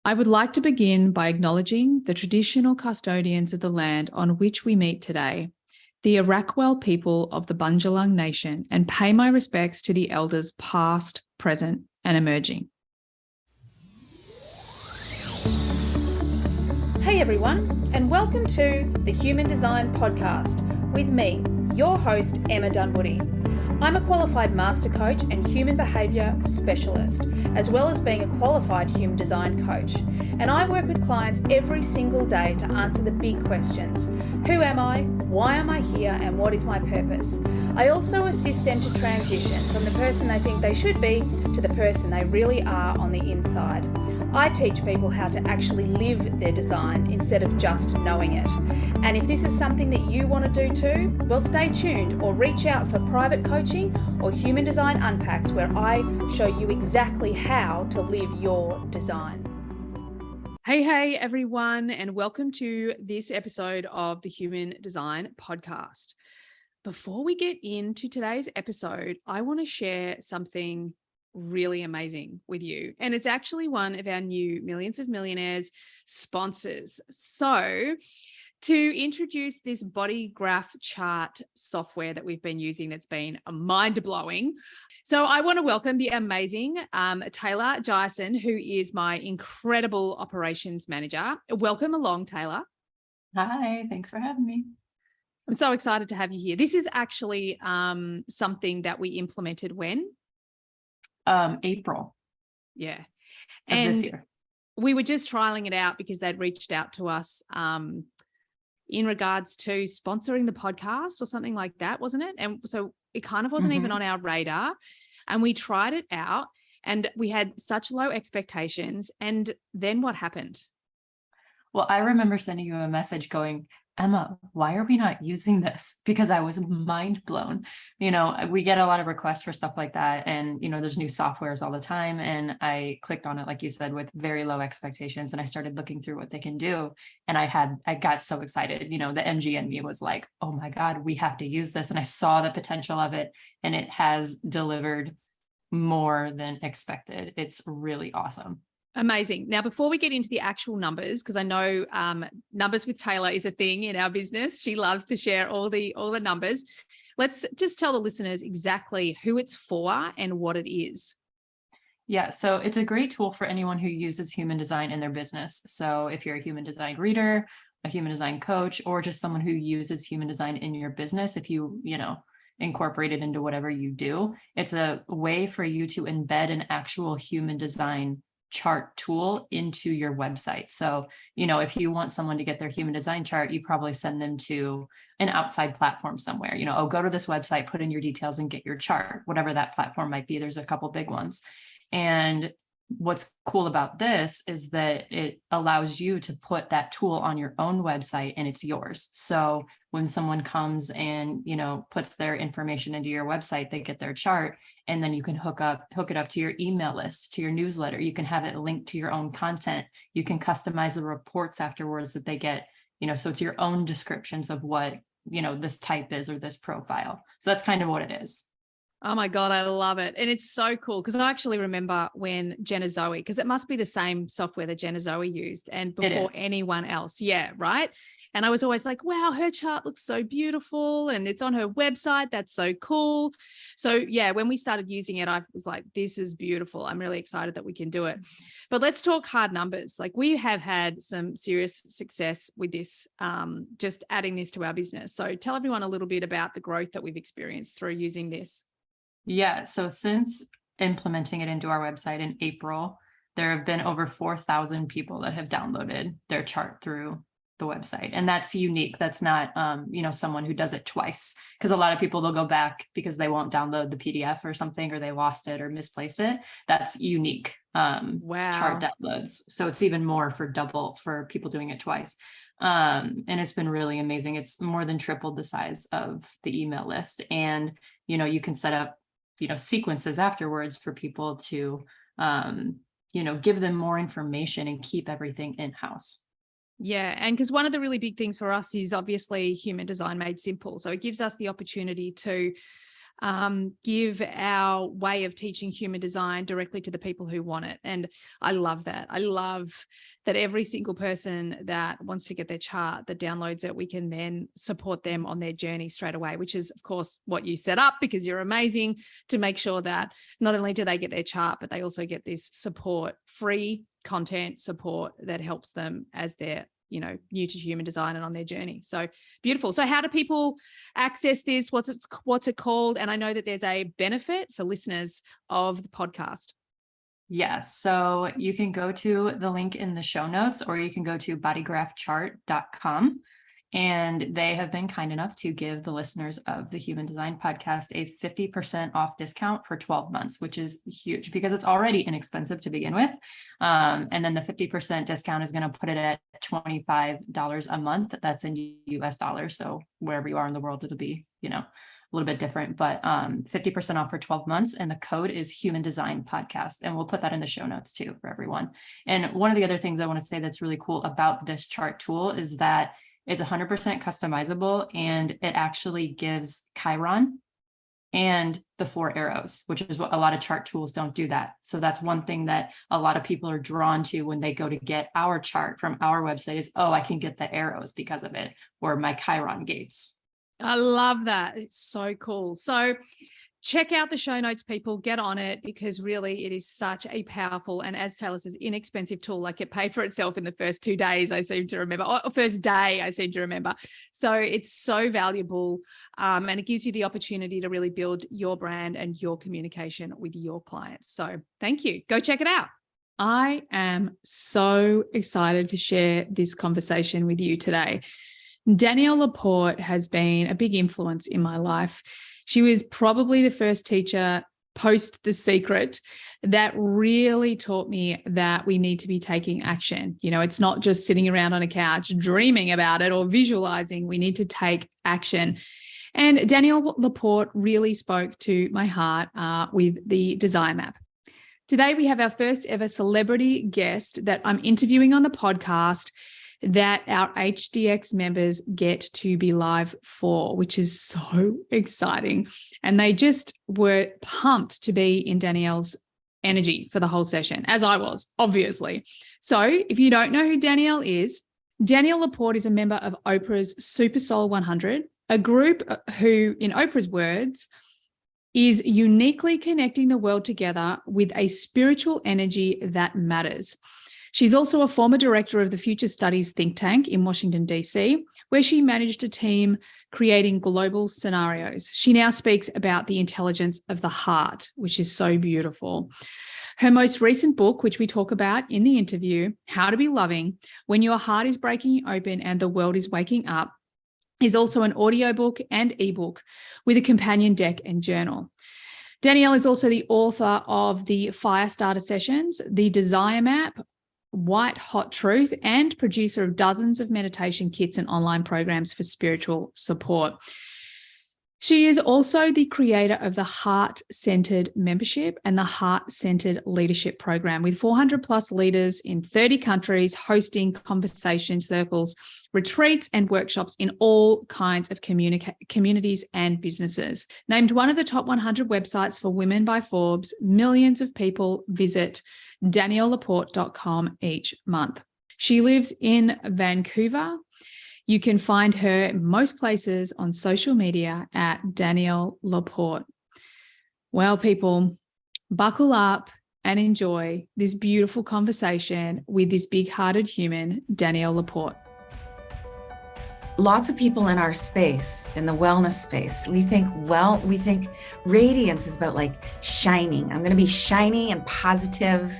I would like to begin by acknowledging the traditional custodians of the land on which we meet today, the Arakwal people of the Bundjalung Nation, and pay my respects to the elders past, present, and emerging. Hey everyone, and welcome to the Human Design Podcast with me, your host, Emma Dunwoody. I'm a qualified master coach and human behaviour specialist, as well as being a qualified human design coach. And I work with clients every single day to answer the big questions. Who am I? Why am I here? And what is my purpose? I also assist them to transition from the person they think they should be to the person they really are on the inside. I teach people how to actually live their design instead of just knowing it. And if this is something that you want to do too, well, stay tuned or reach out for private coaching or Human Design Unpacks, where I show you exactly how to live your design. Hey, everyone, and welcome to this episode of the Human Design Podcast. Before we get into today's episode, I want to share something really amazing with you. And it's actually one of our new Millions of Millionaires sponsors. So to introduce this body graph chart software that we've been using that's been mind-blowing. So I want to welcome the amazing Taylor Dyson, who is my incredible operations manager. Welcome along, Taylor. Hi, thanks for having me. I'm so excited to have you here. This is actually something that we implemented when? April. Yeah. And this year. We were just trialing it out because they'd reached out to us in regards to sponsoring the podcast or something like that, wasn't it? And so it kind of wasn't even on our radar. And we tried it out and we had such low expectations. And then what happened? Well, I remember sending you a message going, Emma, why are we not using this? Because I was mind blown. We get a lot of requests for stuff like that. And, there's new softwares all the time. And I clicked on it, like you said, with very low expectations. And I started looking through what they can do. And I got so excited. The MG in me was like, oh my God, we have to use this. And I saw the potential of it. And it has delivered more than expected. It's really awesome. Amazing. Now, before we get into the actual numbers, because I know numbers with Taylor is a thing in our business. She loves to share all the numbers. Let's just tell the listeners exactly who it's for and what it is. Yeah, so it's a great tool for anyone who uses human design in their business. So if you're a human design reader, a human design coach, or just someone who uses human design in your business, if you incorporate it into whatever you do, it's a way for you to embed an actual human design chart tool into your website. So, if you want someone to get their human design chart, you probably send them to an outside platform somewhere, go to this website, put in your details and get your chart, whatever that platform might be. There's a couple big ones. And what's cool about this is that it allows you to put that tool on your own website and it's yours. So when someone comes and, puts their information into your website, they get their chart, and then you can hook it up to your email list, to your newsletter. You can have it linked to your own content. You can customize the reports afterwards that they get, so it's your own descriptions of what, this type is or this profile. So that's kind of what it is. Oh my God, I love it. And it's so cool because I actually remember when Jenna Zoe, because it must be the same software that Jenna Zoe used and before anyone else. Yeah, right. And I was always like, wow, her chart looks so beautiful and it's on her website. That's so cool. So yeah, when we started using it, I was like, this is beautiful. I'm really excited that we can do it. But let's talk hard numbers. Like we have had some serious success with this, just adding this to our business. So tell everyone a little bit about the growth that we've experienced through using this. Yeah. So since implementing it into our website in April, there have been over 4,000 people that have downloaded their chart through the website. And that's unique. That's not, someone who does it twice, because a lot of people, they'll go back because they won't download the PDF or something, or they lost it or misplaced it. That's unique. Chart downloads. So it's even more for people doing it twice. And it's been really amazing. It's more than tripled the size of the email list. And, you can set up sequences afterwards for people to, give them more information and keep everything in-house. Yeah. And because one of the really big things for us is obviously human design made simple. So it gives us the opportunity to give our way of teaching human design directly to the people who want it. And I love that. I love that every single person that wants to get their chart, that downloads it, we can then support them on their journey straight away, which is, of course, what you set up, because you're amazing, to make sure that not only do they get their chart, but they also get this support, free content support that helps them as they're, new to human design and on their journey. So beautiful. So how do people access this? What's it called? And I know that there's a benefit for listeners of the podcast. Yes. So you can go to the link in the show notes, or you can go to bodygraphchart.com. And they have been kind enough to give the listeners of the Human Design Podcast a 50% off discount for 12 months, which is huge because it's already inexpensive to begin with. And then the 50% discount is going to put it at $25 a month. That's in US dollars. So wherever you are in the world, it'll be, a little bit different, but 50% off for 12 months. And the code is Human Design Podcast. And we'll put that in the show notes too for everyone. And one of the other things I want to say that's really cool about this chart tool is that it's 100% customizable, and it actually gives Chiron and the 4 arrows, which is what a lot of chart tools don't do that. So that's one thing that a lot of people are drawn to when they go to get our chart from our website is, oh, I can get the arrows because of it, or my Chiron gates. I love that. It's so cool. So check out the show notes, people. Get on it, because really it is such a powerful and, as Taylor says, inexpensive tool. Like, it paid for itself in the first 2 days, I seem to remember, or first day, I seem to remember. So it's so valuable, and it gives you the opportunity to really build your brand and your communication with your clients. So thank you. Go check it out. I am so excited to share this conversation with you today. Danielle Laporte has been a big influence in my life. She was probably the first teacher post The Secret that really taught me that we need to be taking action. It's not just sitting around on a couch dreaming about it or visualizing. We need to take action. And Danielle Laporte really spoke to my heart with the Desire Map. Today, we have our first ever celebrity guest that I'm interviewing on the podcast, that our HDX members get to be live for, which is so exciting. And they just were pumped to be in Danielle's energy for the whole session, as I was, obviously. So if you don't know who Danielle is, Danielle Laporte is a member of Oprah's Super Soul 100, a group who, in Oprah's words, is uniquely connecting the world together with a spiritual energy that matters. She's also a former director of the Future Studies think tank in Washington, D.C., where she managed a team creating global scenarios. She now speaks about the intelligence of the heart, which is so beautiful. Her most recent book, which we talk about in the interview, How to Be Loving When Your Heart is Breaking Open and the World is Waking Up, is also an audiobook and ebook with a companion deck and journal. Danielle is also the author of the Fire Starter Sessions, the Desire Map, White Hot Truth, and producer of dozens of meditation kits and online programs for spiritual support. She is also the creator of the Heart-Centered Membership and the Heart-Centered Leadership Program, with 400 plus leaders in 30 countries hosting conversation circles, retreats, and workshops in all kinds of communities and businesses. Named one of the top 100 websites for women by Forbes, millions of people visit DanielleLaporte.com each month. She lives in Vancouver. You can find her in most places on social media at Danielle Laporte. Well, people, buckle up and enjoy this beautiful conversation with this big-hearted human, Danielle Laporte. Lots of people in our space, in the wellness space, we think radiance is about like shining. I'm going to be shiny and positive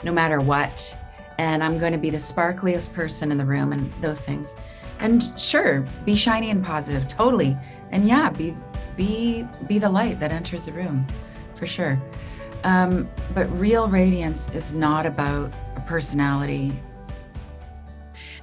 no matter what. And I'm going to be the sparkliest person in the room and those things. And sure, be shiny and positive, totally. And yeah, be the light that enters the room, for sure. But real radiance is not about a personality.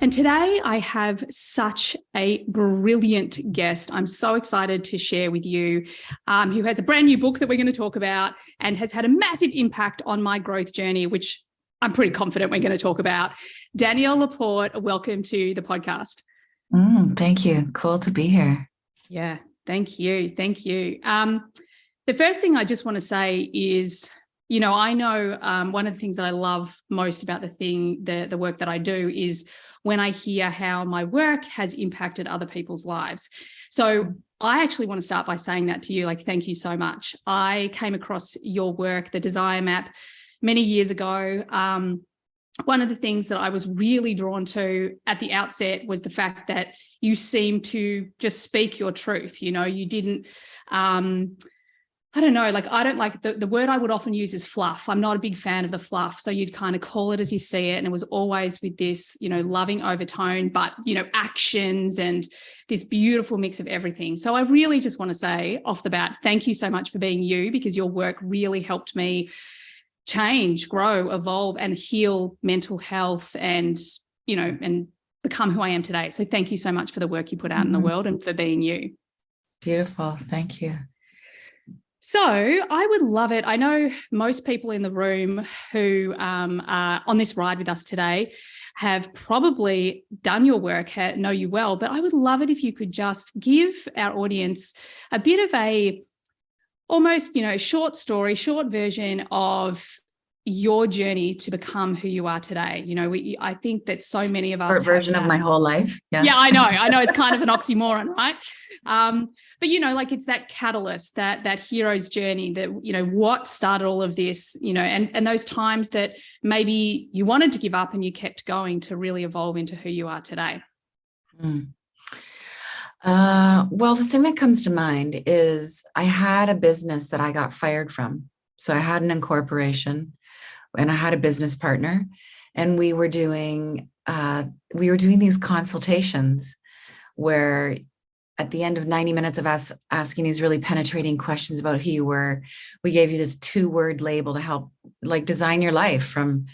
And today I have such a brilliant guest. I'm so excited to share with you, who has a brand new book that we're going to talk about and has had a massive impact on my growth journey, which I'm pretty confident we're going to talk about. Danielle Laporte, welcome to the podcast. Thank you. Cool to be here. Yeah, thank you. Thank you. the first thing I just want to say is, you know, I know one of the things that I love most about the work that I do is when I hear how my work has impacted other people's lives. So I actually want to start by saying that to you, like, thank you so much. I came across your work, the Desire Map, many years ago. One of the things that I was really drawn to at the outset was the fact that you seemed to just speak your truth. You know, you didn't, I don't know, like, I don't like the word I would often use is fluff. I'm not a big fan of the fluff. So you'd kind of call it as you see it. And it was always with this, you know, loving overtone, but, you know, actions and this beautiful mix of everything. So I really just want to say off the bat, thank you so much for being you, because your work really helped me change, grow, evolve, and heal mental health and, you know, and become who I am today. So thank you so much for the work you put out in the world and for being you. Beautiful. Thank you. So I would love it. I know most people in the room who are on this ride with us today have probably done your work, know you well, but I would love it if you could just give our audience a bit of a almost, you know, short story, short version of your journey to become who you are today. You know, I think that so many of us Short version of my whole life. Yeah, I know it's kind of an oxymoron, right? But you know, like, it's that catalyst, that hero's journey, that, you know, what started all of this, you know, and those times that maybe you wanted to give up and you kept going to really evolve into who you are today. Well, the thing that comes to mind is I had a business that I got fired from. So I had an incorporation and I had a business partner, and we were doing these consultations where at the end of 90 minutes of us asking these really penetrating questions about who you were, we gave you this 2-word label to help, like, design your life from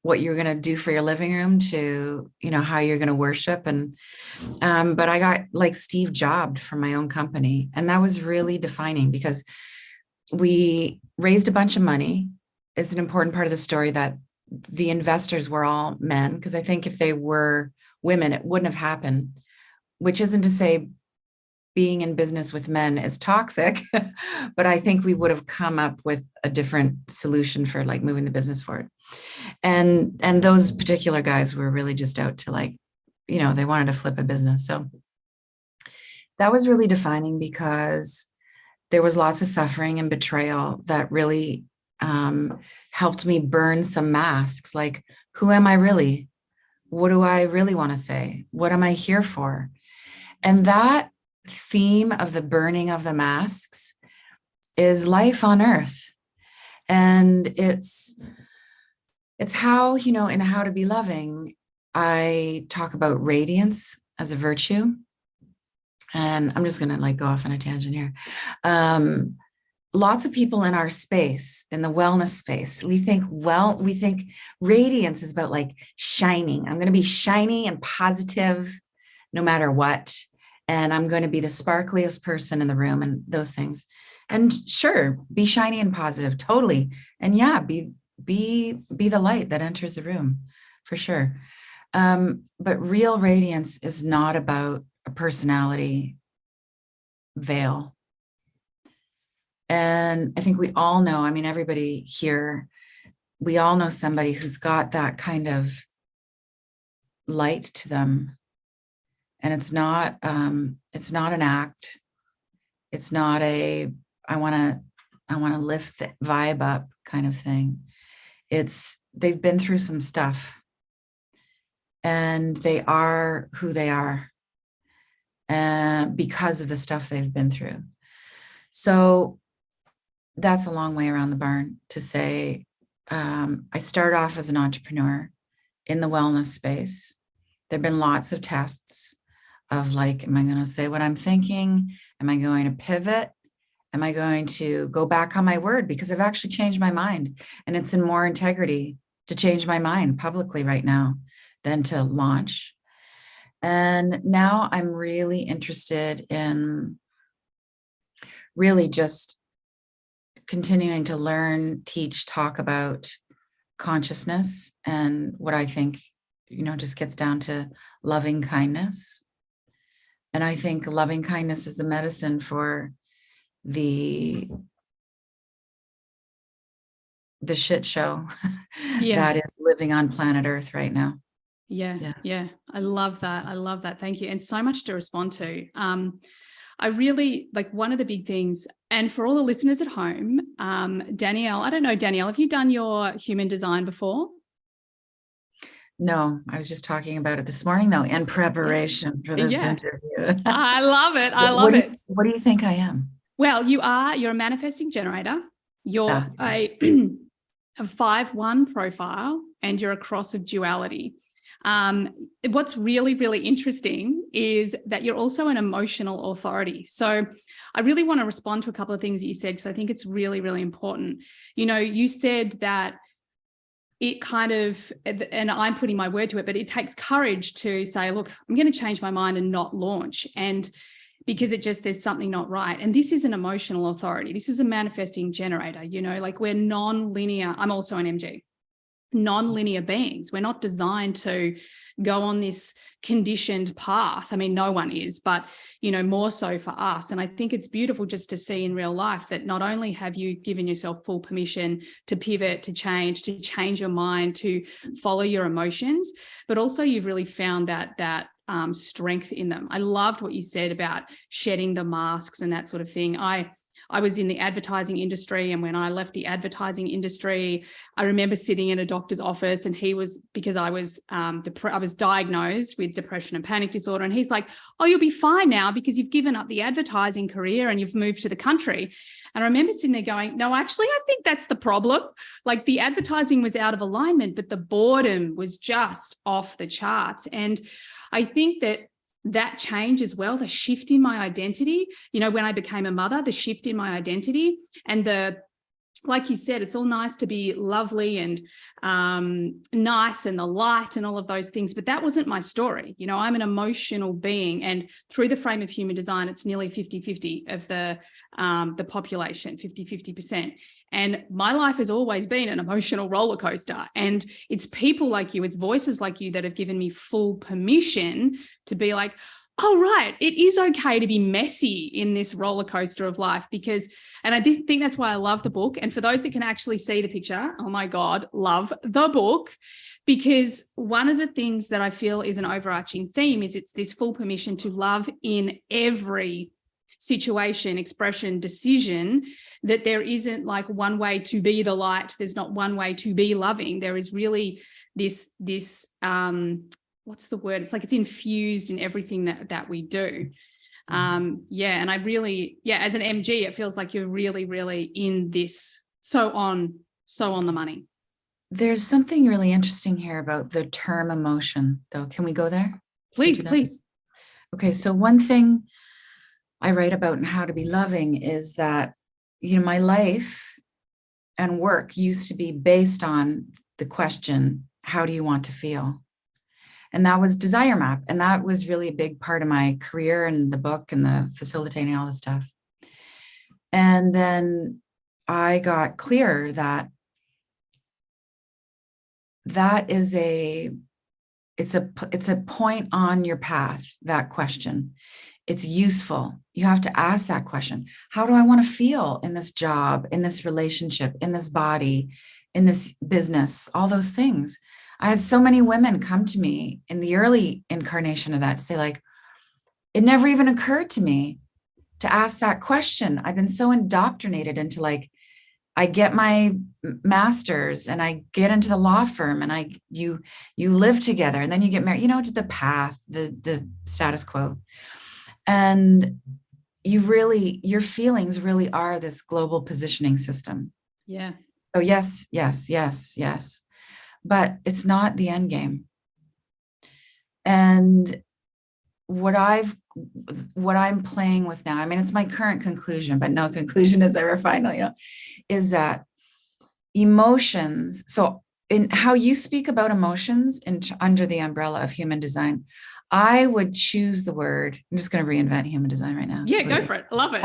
what you're going to do for your living room to, you know, how you're going to worship. And, but I got, like, Steve jobbed from my own company. And that was really defining because we raised a bunch of money. It's an important part of the story that the investors were all men, because I think if they were women, it wouldn't have happened, which isn't to say being in business with men is toxic, but I think we would have come up with a different solution for, like, moving the business forward. And those particular guys were really just out to, like, you know, they wanted to flip a business. So that was really defining because there was lots of suffering and betrayal that really helped me burn some masks. Like, who am I really? What do I really want to say? What am I here for? And that theme of the burning of the masks is life on earth. And it's how, you know, in How to Be Loving, I talk about radiance as a virtue. And I'm just going to, like, go off on a tangent here. Lots of people in our space, in the wellness space, we think radiance is about, like, shining. I'm going to be shiny and positive no matter what. And I'm going to be the sparkliest person in the room and those things. And sure, be shiny and positive, totally. And yeah, be the light that enters the room, for sure. But real radiance is not about a personality veil. And I think we all know, I mean, everybody here, we all know somebody who's got that kind of light to them. And it's not an act. It's not a, I want to lift the vibe up kind of thing. They've been through some stuff and they are who they are because of the stuff they've been through. So that's a long way around the barn to say, I start off as an entrepreneur in the wellness space. There've been lots of tests of, like, am I going to say what I'm thinking? Am I going to pivot? Am I going to go back on my word? Because I've actually changed my mind, and it's in more integrity to change my mind publicly right now than to launch. And now I'm really interested in really just continuing to learn, teach, talk about consciousness and what I think, you know, just gets down to loving kindness. And I think loving kindness is the medicine for the the shit show Yeah. that is living on planet Earth right now. Yeah. I love that. I love that. Thank you. And so much to respond to. I really like one of the big things, and for all the listeners at home, Danielle, I don't know, Danielle, have you done your human design before? No, I was just talking about it this morning, though, in preparation for this Yeah. interview. I love it. I love it. What do you think I am? Well, you're a manifesting generator. You're a 5-1 profile, and you're a cross of duality. What's really, really interesting is that you're also an emotional authority. So I really want to respond to a couple of things that you said, because I think it's really, really important. You said that it kind of, and I'm putting my word to it, but it takes courage to say, look, I'm going to change my mind and not launch. And because there's something not right. And this is an emotional authority. This is a manifesting generator, like we're non-linear. I'm also an MG. Non-linear beings. We're not designed to go on this conditioned path. I mean, no one is, but more so for us. And I think it's beautiful just to see in real life that not only have you given yourself full permission to pivot, to change your mind, to follow your emotions, but also you've really found that strength in them. I loved what you said about shedding the masks and that sort of thing. I was in the advertising industry, and when I left the advertising industry, I remember sitting in a doctor's office, and because I was diagnosed with depression and panic disorder, and he's like, "Oh, you'll be fine now because you've given up the advertising career and you've moved to the country." And I remember sitting there going, "No, actually, I think that's the problem. Like the advertising was out of alignment, but the boredom was just off the charts." And I think that change as well, the shift in my identity, when I became a mother, the shift in my identity, and like you said, it's all nice to be lovely and nice and the light and all of those things, but that wasn't my story. I'm an emotional being, and through the frame of human design, it's nearly 50-50 of the population, 50%. And my life has always been an emotional roller coaster. And it's people like you, it's voices like you that have given me full permission to be like, oh, right, it is okay to be messy in this roller coaster of life. And I did think that's why I love the book. And for those that can actually see the picture, oh my God, love the book. Because one of the things that I feel is an overarching theme is it's this full permission to love in every situation, expression, decision, that there isn't like one way to be the light. There's not one way to be loving. There is really this what's the word? It's like it's infused in everything that we do. And I really, as an MG, it feels like you're really, really in this so on the money. There's something really interesting here about the term emotion, though. Can we go there? Please. Okay, so one thing I write about in How to Be Loving is that, my life and work used to be based on the question, how do you want to feel? And that was Desire Map. And that was really a big part of my career and the book and the facilitating all this stuff. And then I got clear that is it's a point on your path, that question. It's useful. You have to ask that question. How do I want to feel in this job, in this relationship, in this body, in this business, all those things? I had so many women come to me in the early incarnation of that to say, like, it never even occurred to me to ask that question. I've been so indoctrinated into like, I get my master's and I get into the law firm and you live together and then you get married, to the path, the status quo. And your feelings really are this global positioning system. Yeah. Oh, yes. But it's not the end game. And what I'm playing with now, I mean, it's my current conclusion, but no conclusion is ever final, is that emotions. So in how you speak about emotions under the umbrella of human design, I would choose the word, I'm just going to reinvent human design right now. Yeah, go for it. I love it.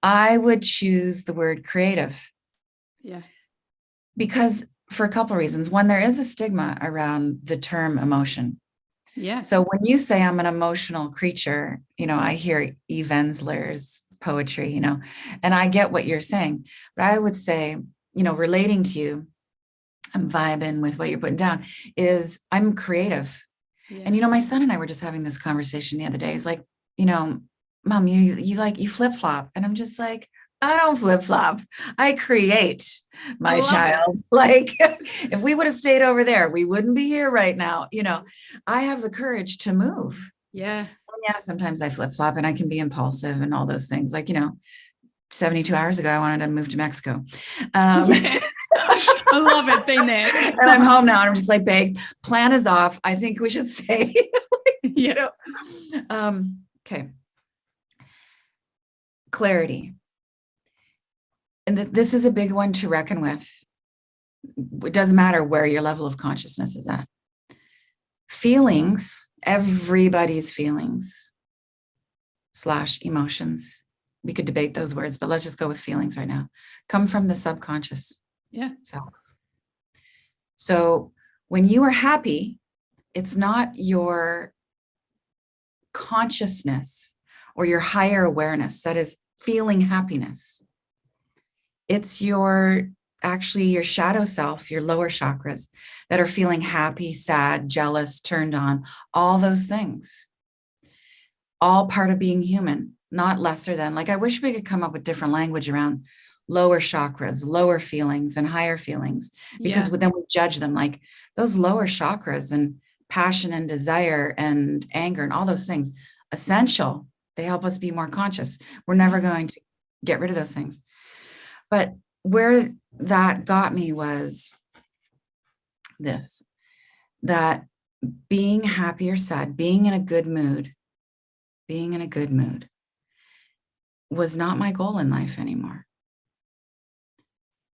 I would choose the word creative. Yeah. Because for a couple of reasons. One, there is a stigma around the term emotion. Yeah. So when you say I'm an emotional creature, I hear Eve Ensler's poetry, and I get what you're saying. But I would say, relating to you, I'm vibing with what you're putting down, is I'm creative. Yeah. And, my son and I were just having this conversation the other day. He's like, Mom, you flip flop. And I'm just like, I don't flip flop. I create, I my love child. Like, if we would have stayed over there, we wouldn't be here right now. I have the courage to move. Yeah. Yeah, sometimes I flip flop and I can be impulsive and all those things. Like, 72 hours ago, I wanted to move to Mexico. Yeah. I love it. Been there. And I'm home now. And I'm just like, babe, plan is off. I think we should stay. Yeah. Okay. Clarity. And this is a big one to reckon with. It doesn't matter where your level of consciousness is at. Feelings, everybody's feelings / emotions. We could debate those words, but let's just go with feelings right now. Come from the subconscious self. So when you are happy, it's not your consciousness or your higher awareness that is feeling happiness. It's actually your shadow self, your lower chakras that are feeling happy, sad, jealous, turned on, all those things. All part of being human, not lesser than. Like, I wish we could come up with different language around lower chakras, lower feelings, and higher feelings, because then we judge them. Like, those lower chakras and passion and desire and anger and all those things, essential. They help us be more conscious. We're never going to get rid of those things. But where that got me was this, that being happy or sad, being in a good mood was not my goal in life anymore.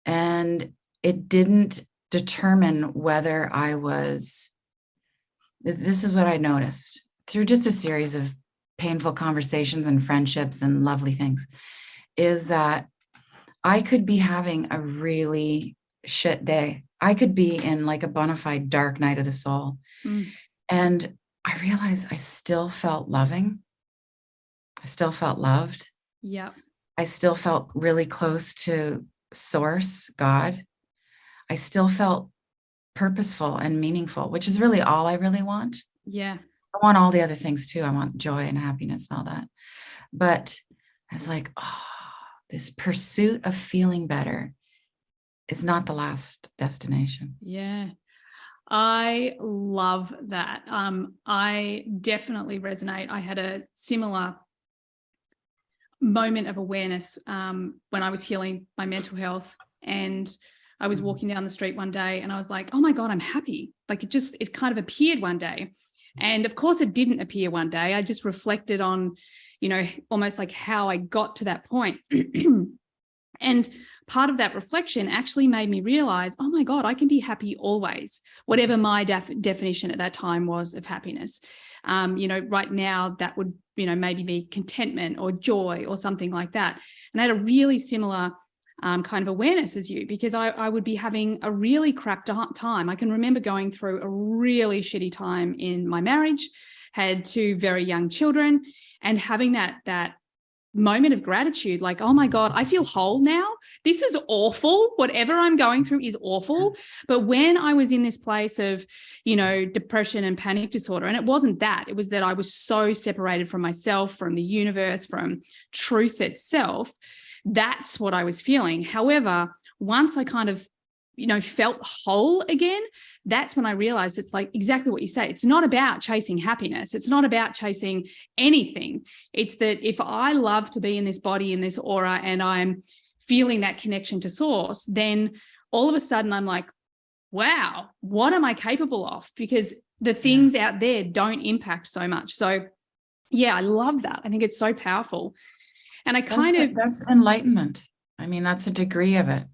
And it didn't determine whether this is what I noticed through just a series of painful conversations and friendships and lovely things, is that I could be having a really shit day. I could be in like a bona fide dark night of the soul. And I realized I still felt loving. I still felt loved. Yeah. I still felt really close to source, God. I still felt purposeful and meaningful, which is really all I really want. Yeah. I want all the other things too. I want joy and happiness and all that. But I was like, this pursuit of feeling better is not the last destination. Yeah. I love that. I definitely resonate. I had a similar moment of awareness when I was healing my mental health, and I was walking down the street one day and I was like, oh my God, I'm happy. Like, it kind of appeared one day. And of course it didn't appear one day. I just reflected on, almost like how I got to that point. And part of that reflection actually made me realize, oh my God, I can be happy always, whatever my definition at that time was of happiness. Right now that would, maybe be contentment or joy or something like that. And I had a really similar kind of awareness as you, because I would be having a really crap time. I can remember going through a really shitty time in my marriage, had 2 very young children, and having that moment of gratitude, like, oh my God, I feel whole now. This is awful. Whatever I'm going through is awful. But when I was in this place of, depression and panic disorder, and it wasn't that, it was that I was so separated from myself, from the universe, from truth itself. That's what I was feeling. However, once I kind of, felt whole again, that's when I realized it's like exactly what you say. It's not about chasing happiness. It's not about chasing anything. It's that if I love to be in this body, in this aura, and I'm feeling that connection to source, then all of a sudden I'm like, wow, what am I capable of? Because the things out there don't impact so much. So yeah, I love that. I think it's so powerful. And that's enlightenment. I mean, that's a degree of it.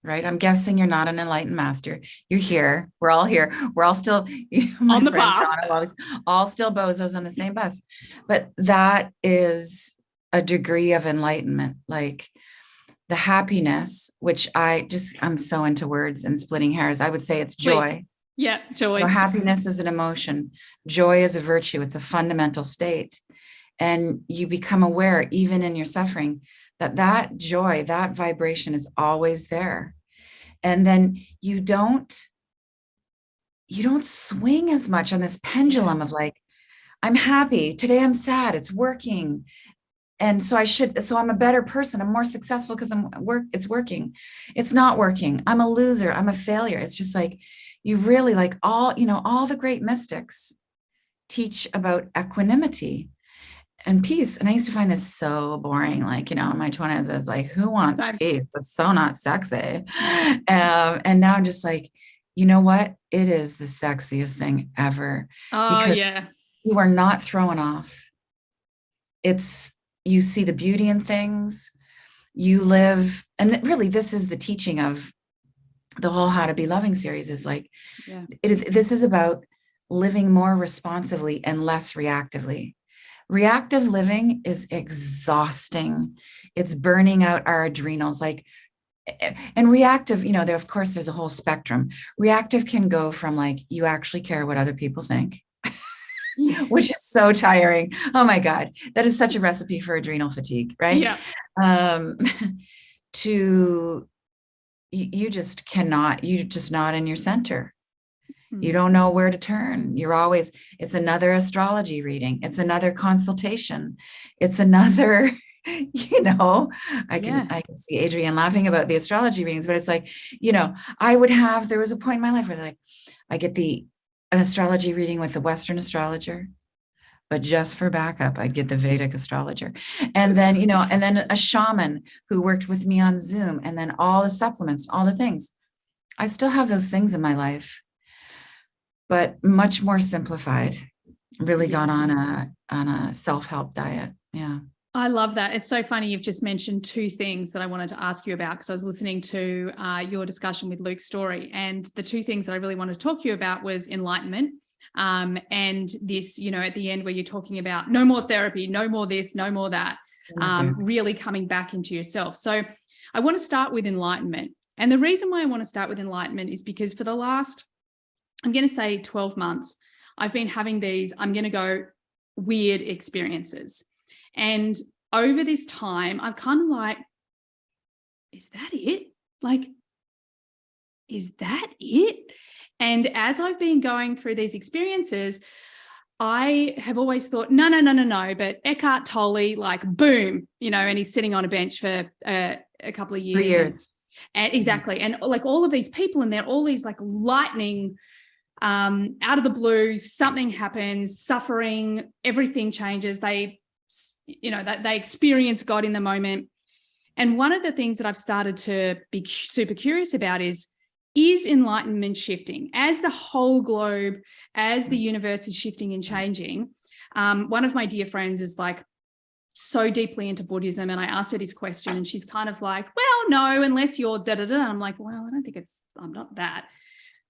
Right. I'm guessing you're not an enlightened master. You're here. We're all here. We're all still on the path. All still bozos on the same bus. But that is a degree of enlightenment, like the happiness, which I'm so into words and splitting hairs. I would say it's joy. Please. Yeah, joy. Happiness is an emotion. Joy is a virtue. It's a fundamental state. And you become aware, even in your suffering, that joy, that vibration is always there. And then you don't you don't swing as much on this pendulum of like, I'm happy today, I'm sad, it's working. And so I'm a better person. I'm more successful because it's working. It's not working. I'm a loser. I'm a failure. It's just like, you really like all the great mystics teach about equanimity and peace. And I used to find this so boring. Like, in my 20s, I was like, who wants peace? That's so not sexy. And now I'm just like, you know what? It is the sexiest thing ever. Because you are not thrown off. You see the beauty in things, you live, and really this is the teaching of the whole How to Be Loving series, is like, this is about living more responsively and less reactively. Reactive living is exhausting. It's burning out our adrenals. Like, and reactive, there, of course, there's a whole spectrum. Reactive can go from like, you actually care what other people think, which is so tiring. Oh my God, that is such a recipe for adrenal fatigue, right? Yeah. To you're just not in your center. You don't know where to turn. It's another astrology reading. It's another consultation. It's another, I can see Adrienne laughing about the astrology readings, but it's like, there was a point in my life where like, I get an astrology reading with the Western astrologer, but just for backup, I'd get the Vedic astrologer. And then, and then a shaman who worked with me on Zoom, and then all the supplements, all the things. I still have those things in my life, but much more simplified. Really gone on a self-help diet. Yeah. I love that. It's so funny. You've just mentioned two things that I wanted to ask you about, because I was listening to your discussion with Luke's story. And the two things that I really wanted to talk to you about was enlightenment. And this, at the end where you're talking about no more therapy, no more this, no more that, really coming back into yourself. So I want to start with enlightenment. And the reason why I want to start with enlightenment is because for the last, I'm going to say 12 months, I've been having these, I'm going to go weird experiences. And over this time, I've kind of like, is that it? Like, is that it? And as I've been going through these experiences, I have always thought, no, but Eckhart Tolle, like, boom, and he's sitting on a bench for a couple of years. 3 years. And exactly. And like all of these people, and they're all these like lightning, out of the blue, something happens, suffering, everything changes. They experience God in the moment. And one of the things that I've started to be super curious about is enlightenment shifting as the whole globe, as the universe is shifting and changing? One of my dear friends is like so deeply into Buddhism, and I asked her this question, and she's kind of like, well, no, unless you're da-da-da. I'm like, well, I don't think I'm not that.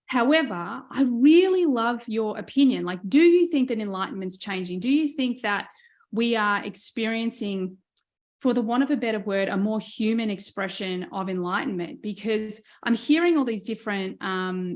However, I really love your opinion. Like, do you think that enlightenment's changing? Do you think that we are experiencing, for the want of a better word, a more human expression of enlightenment? Because I'm hearing all these different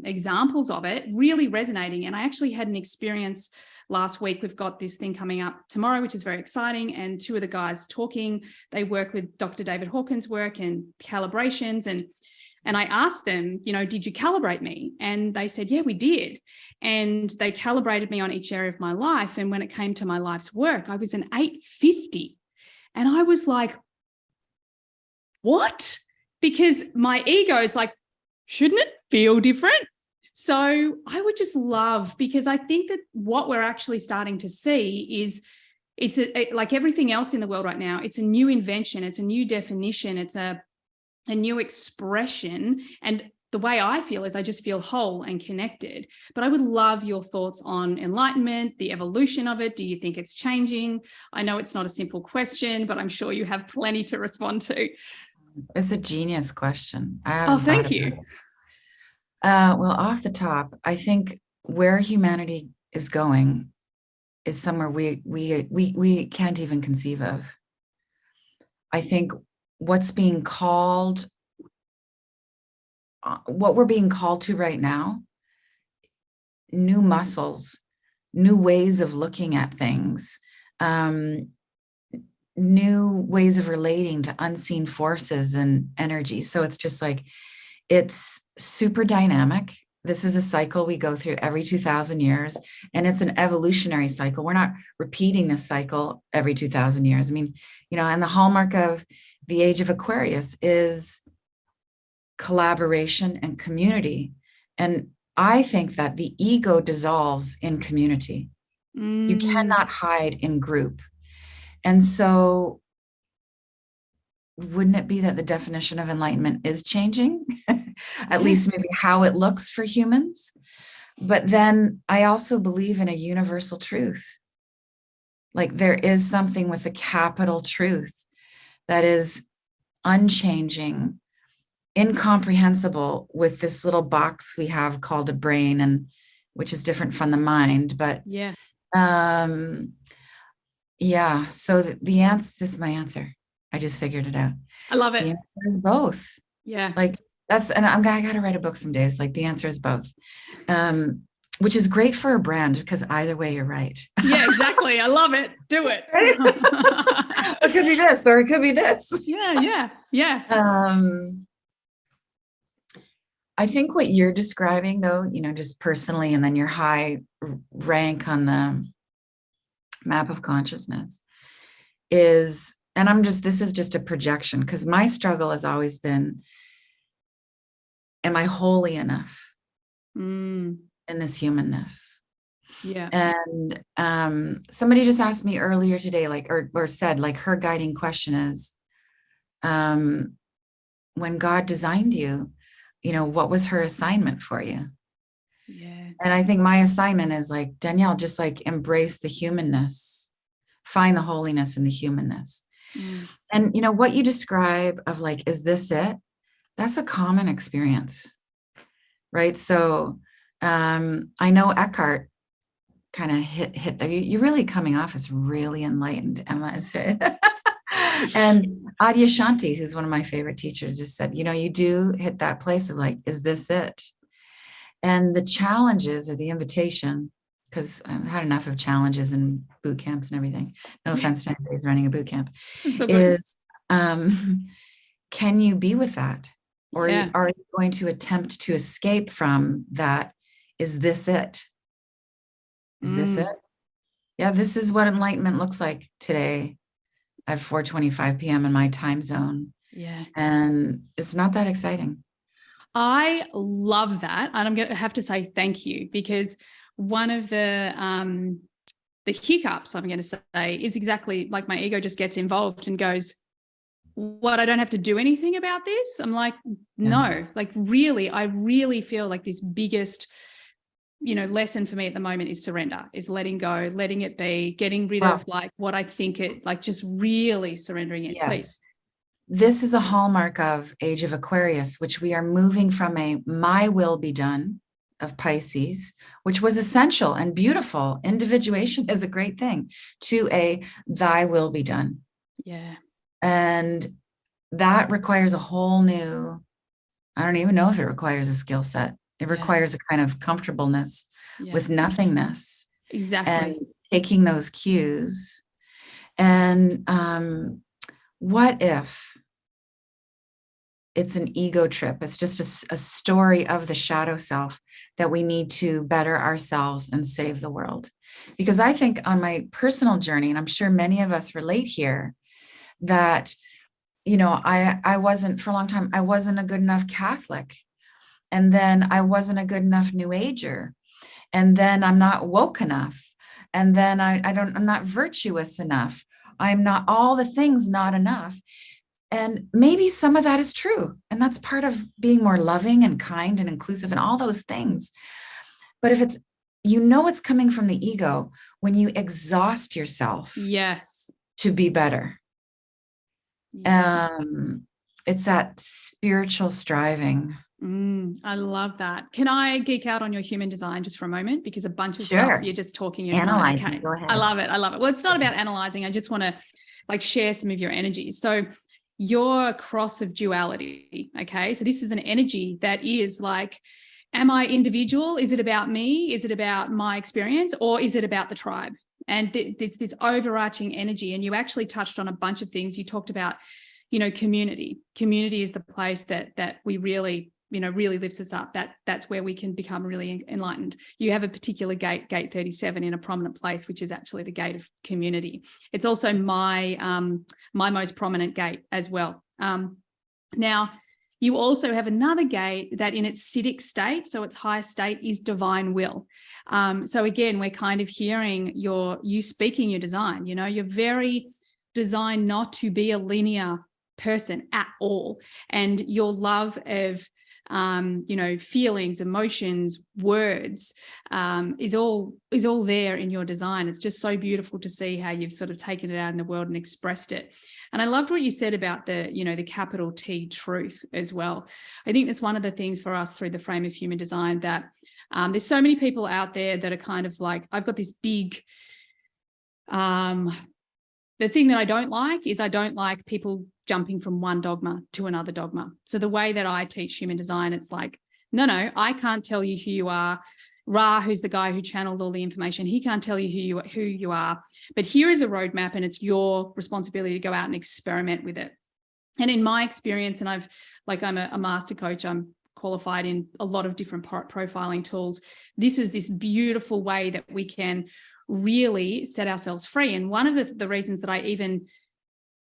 examples of it really resonating. And I actually had an experience last week. We've got this thing coming up tomorrow, which is very exciting. And two of the guys talking, they work with Dr. David Hawkins' work and calibrations. And I asked them, did you calibrate me? And they said, yeah, we did. And they calibrated me on each area of my life. And when it came to my life's work, I was an 850. And I was like, what? Because my ego is like, shouldn't it feel different? So I would just love, because I think that what we're actually starting to see is like everything else in the world right now, it's a new invention, it's a new definition, it's a new expression. And the way I feel is I just feel whole and connected. But I would love your thoughts on enlightenment, the evolution of it. Do you think it's changing? I know it's not a simple question, but I'm sure you have plenty to respond to. It's a genius question. Thank you. Well, off the top, I think where humanity is going is somewhere we can't even conceive of. I think what we're being called to right now, new muscles, new ways of looking at things, new ways of relating to unseen forces and energy. So it's just like, it's super dynamic. This is a cycle we go through every 2000 years, and it's an evolutionary cycle. We're not repeating this cycle every 2000 years. I mean, and the hallmark of the age of Aquarius is collaboration and community. And I think that the ego dissolves in community. You cannot hide in group. And so wouldn't it be that the definition of enlightenment is changing? At least maybe how it looks for humans. But then I also believe in a universal truth. Like there is something with a capital truth that is unchanging, incomprehensible with this little box we have called a brain, and which is different from the mind. But so the answer, this is my answer. I just figured it out. I love it. The answer is both. Yeah. Like and I got to write a book some days. Like the answer is both. Which is great for a brand, because either way you're right. Yeah, exactly. I love it. Do it. It could be this, or it could be this. Yeah. I think what you're describing, though, just personally, and then your high rank on the map of consciousness is, and this is just a projection, because my struggle has always been, am I holy enough in this humanness? Yeah. And somebody just asked me earlier today, or said, her guiding question is, when God designed you, what was her assignment for you? Yeah. And I think my assignment is Danielle, just embrace the humanness, find the holiness in the humanness. And what you describe of is this it? That's a common experience, right? So I know Eckhart kind of hit that. You're really coming off as really enlightened, Emma. And Adyashanti, who's one of my favorite teachers, just said, you do hit that place of is this it? And the challenges, or the invitation, because I've had enough of challenges and boot camps and everything. No offense to anybody who's running a boot camp. Is can you be with that? Or are you going to attempt to escape from that? Is this it? Is this it? Yeah, this is what enlightenment looks like today at 4:25 p.m. in my time zone. Yeah. And it's not that exciting. I love that. And I'm going to have to say thank you, because one of the hiccups, I'm going to say, is exactly like my ego just gets involved and goes, what, I don't have to do anything about this? I'm like, no, really, I really feel like this biggest, lesson for me at the moment is surrender, is letting go, letting it be, getting rid of what I think it, just really surrendering it. Yes. Please. This is a hallmark of Age of Aquarius, which we are moving from a my will be done of Pisces, which was essential and beautiful. Individuation is a great thing, to a thy will be done. Yeah. And that requires a whole new, I don't even know if it requires a skill set. It requires a kind of comfortableness with nothingness. Exactly. And taking those cues. And what if it's an ego trip? It's just a story of the shadow self that we need to better ourselves and save the world. Because I think on my personal journey, and I'm sure many of us relate here, that, I wasn't, for a long time, I wasn't a good enough Catholic. And then I wasn't a good enough New Ager. And then I'm not woke enough. And then I'm not virtuous enough. I'm not all the things, not enough. And maybe some of that is true. And that's part of being more loving and kind and inclusive and all those things. But if it's, it's coming from the ego when you exhaust yourself to be better. Yes. It's that spiritual striving. I love that. Can I geek out on your human design just for a moment? Because a bunch of stuff you're just talking, you're analyzing. Okay. Go ahead. I love it. Well, it's not about analyzing. I just want to share some of your energies. So your cross of duality. Okay. So this is an energy that is am I individual? Is it about me? Is it about my experience? Or is it about the tribe? And there's this overarching energy. And you actually touched on a bunch of things. You talked about, community. Community is the place that we really really lifts us up, that's where we can become really enlightened. You have a particular gate 37 in a prominent place, which is actually the gate of community. It's also my most prominent gate as well. Now, you also have another gate that in its Siddhic state, so its highest state, is divine will. So again, we're kind of hearing you speaking your design. You're very designed not to be a linear person at all. And your love of, feelings, emotions, words, is all there in your design. It's just so beautiful to see how you've sort of taken it out in the world and expressed it. And I loved what you said about the capital T truth as well. I think that's one of the things for us through the frame of human design, that there's so many people out there that are kind of like, I've got this big, the thing that I don't like people jumping from one dogma to another dogma. So the way that I teach human design, it's like, no, I can't tell you who you are. Ra, who's the guy who channeled all the information, he can't tell you who you are. But here is a roadmap, and it's your responsibility to go out and experiment with it. And in my experience, and I'm a master coach, I'm qualified in a lot of different profiling tools. This is this beautiful way that we can really set ourselves free. And one of the reasons that I even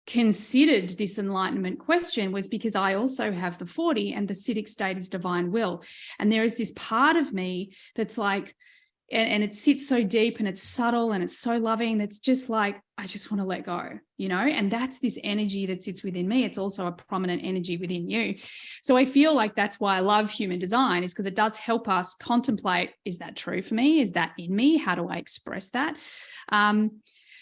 considered this enlightenment question was because I also have the 40, and the Siddhic state is divine will. And there is this part of me that's like, and it sits so deep and it's subtle and it's so loving, that's just like, I just want to let go, and that's this energy that sits within me. It's also a prominent energy within you. So I feel like that's why I love human design, is because it does help us contemplate, is that true for me? Is that in me? How do I express that?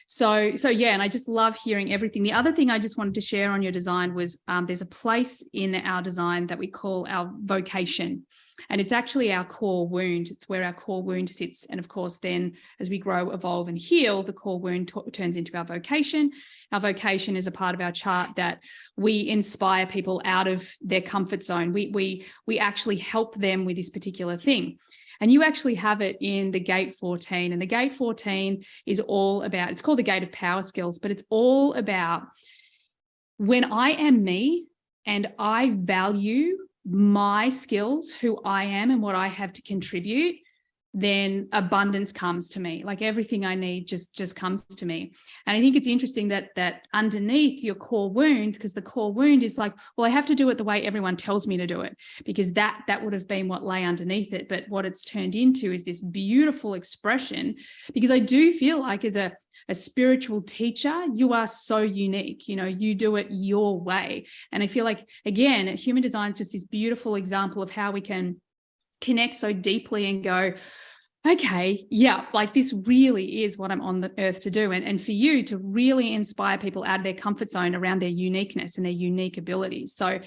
So yeah, and I just love hearing everything. The other thing I just wanted to share on your design was there's a place in our design that we call our vocation. And it's actually our core wound. It's where our core wound sits. And of course, then as we grow, evolve, and heal, the core wound turns into our vocation. Our vocation is a part of our chart that we inspire people out of their comfort zone. We actually help them with this particular thing. And you actually have it in the gate 14. And the gate 14 is all about, it's called the gate of power skills, but it's all about when I am me and I value my skills, who I am and what I have to contribute, then abundance comes to me. Like everything I need just comes to me. And I think it's interesting that underneath your core wound, because the core wound is like, well, I have to do it the way everyone tells me to do it, because that would have been what lay underneath it. But what it's turned into is this beautiful expression, because I do feel like as a spiritual teacher, you are so unique. You do it your way. And I feel like, again, human design is just this beautiful example of how we can connect so deeply and go, okay, yeah, like this really is what I'm on the earth to do. And for you to really inspire people out of their comfort zone around their uniqueness and their unique abilities. So,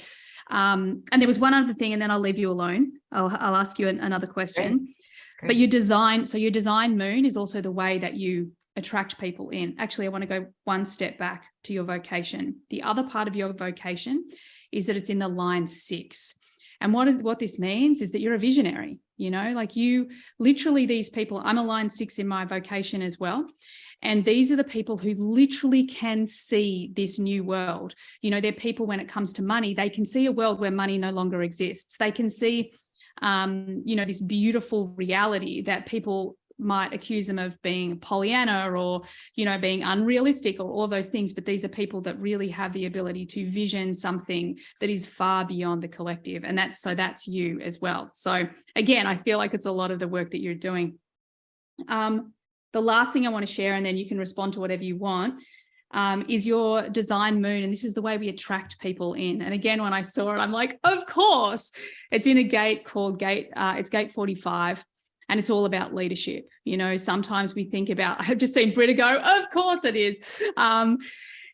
and there was one other thing, and then I'll leave you alone. I'll ask you another question. Great. But your design moon is also the way that you attract people in. Actually, I want to go one step back to your vocation. The other part of your vocation is that it's in the line 6. And what this means is that you're a visionary, like you literally, these people, I'm a line 6 in my vocation as well. And these are the people who literally can see this new world. They're people, when it comes to money, they can see a world where money no longer exists. They can see, this beautiful reality that people might accuse them of being Pollyanna or, being unrealistic or all of those things. But these are people that really have the ability to vision something that is far beyond the collective. And that's you as well. So again, I feel like it's a lot of the work that you're doing. The last thing I want to share, and then you can respond to whatever you want, is your design moon. And this is the way we attract people in. And again, when I saw it, I'm like, of course, it's in a gate called it's gate 45. And it's all about leadership. Sometimes we think about, I've just seen Britta go, of course it is.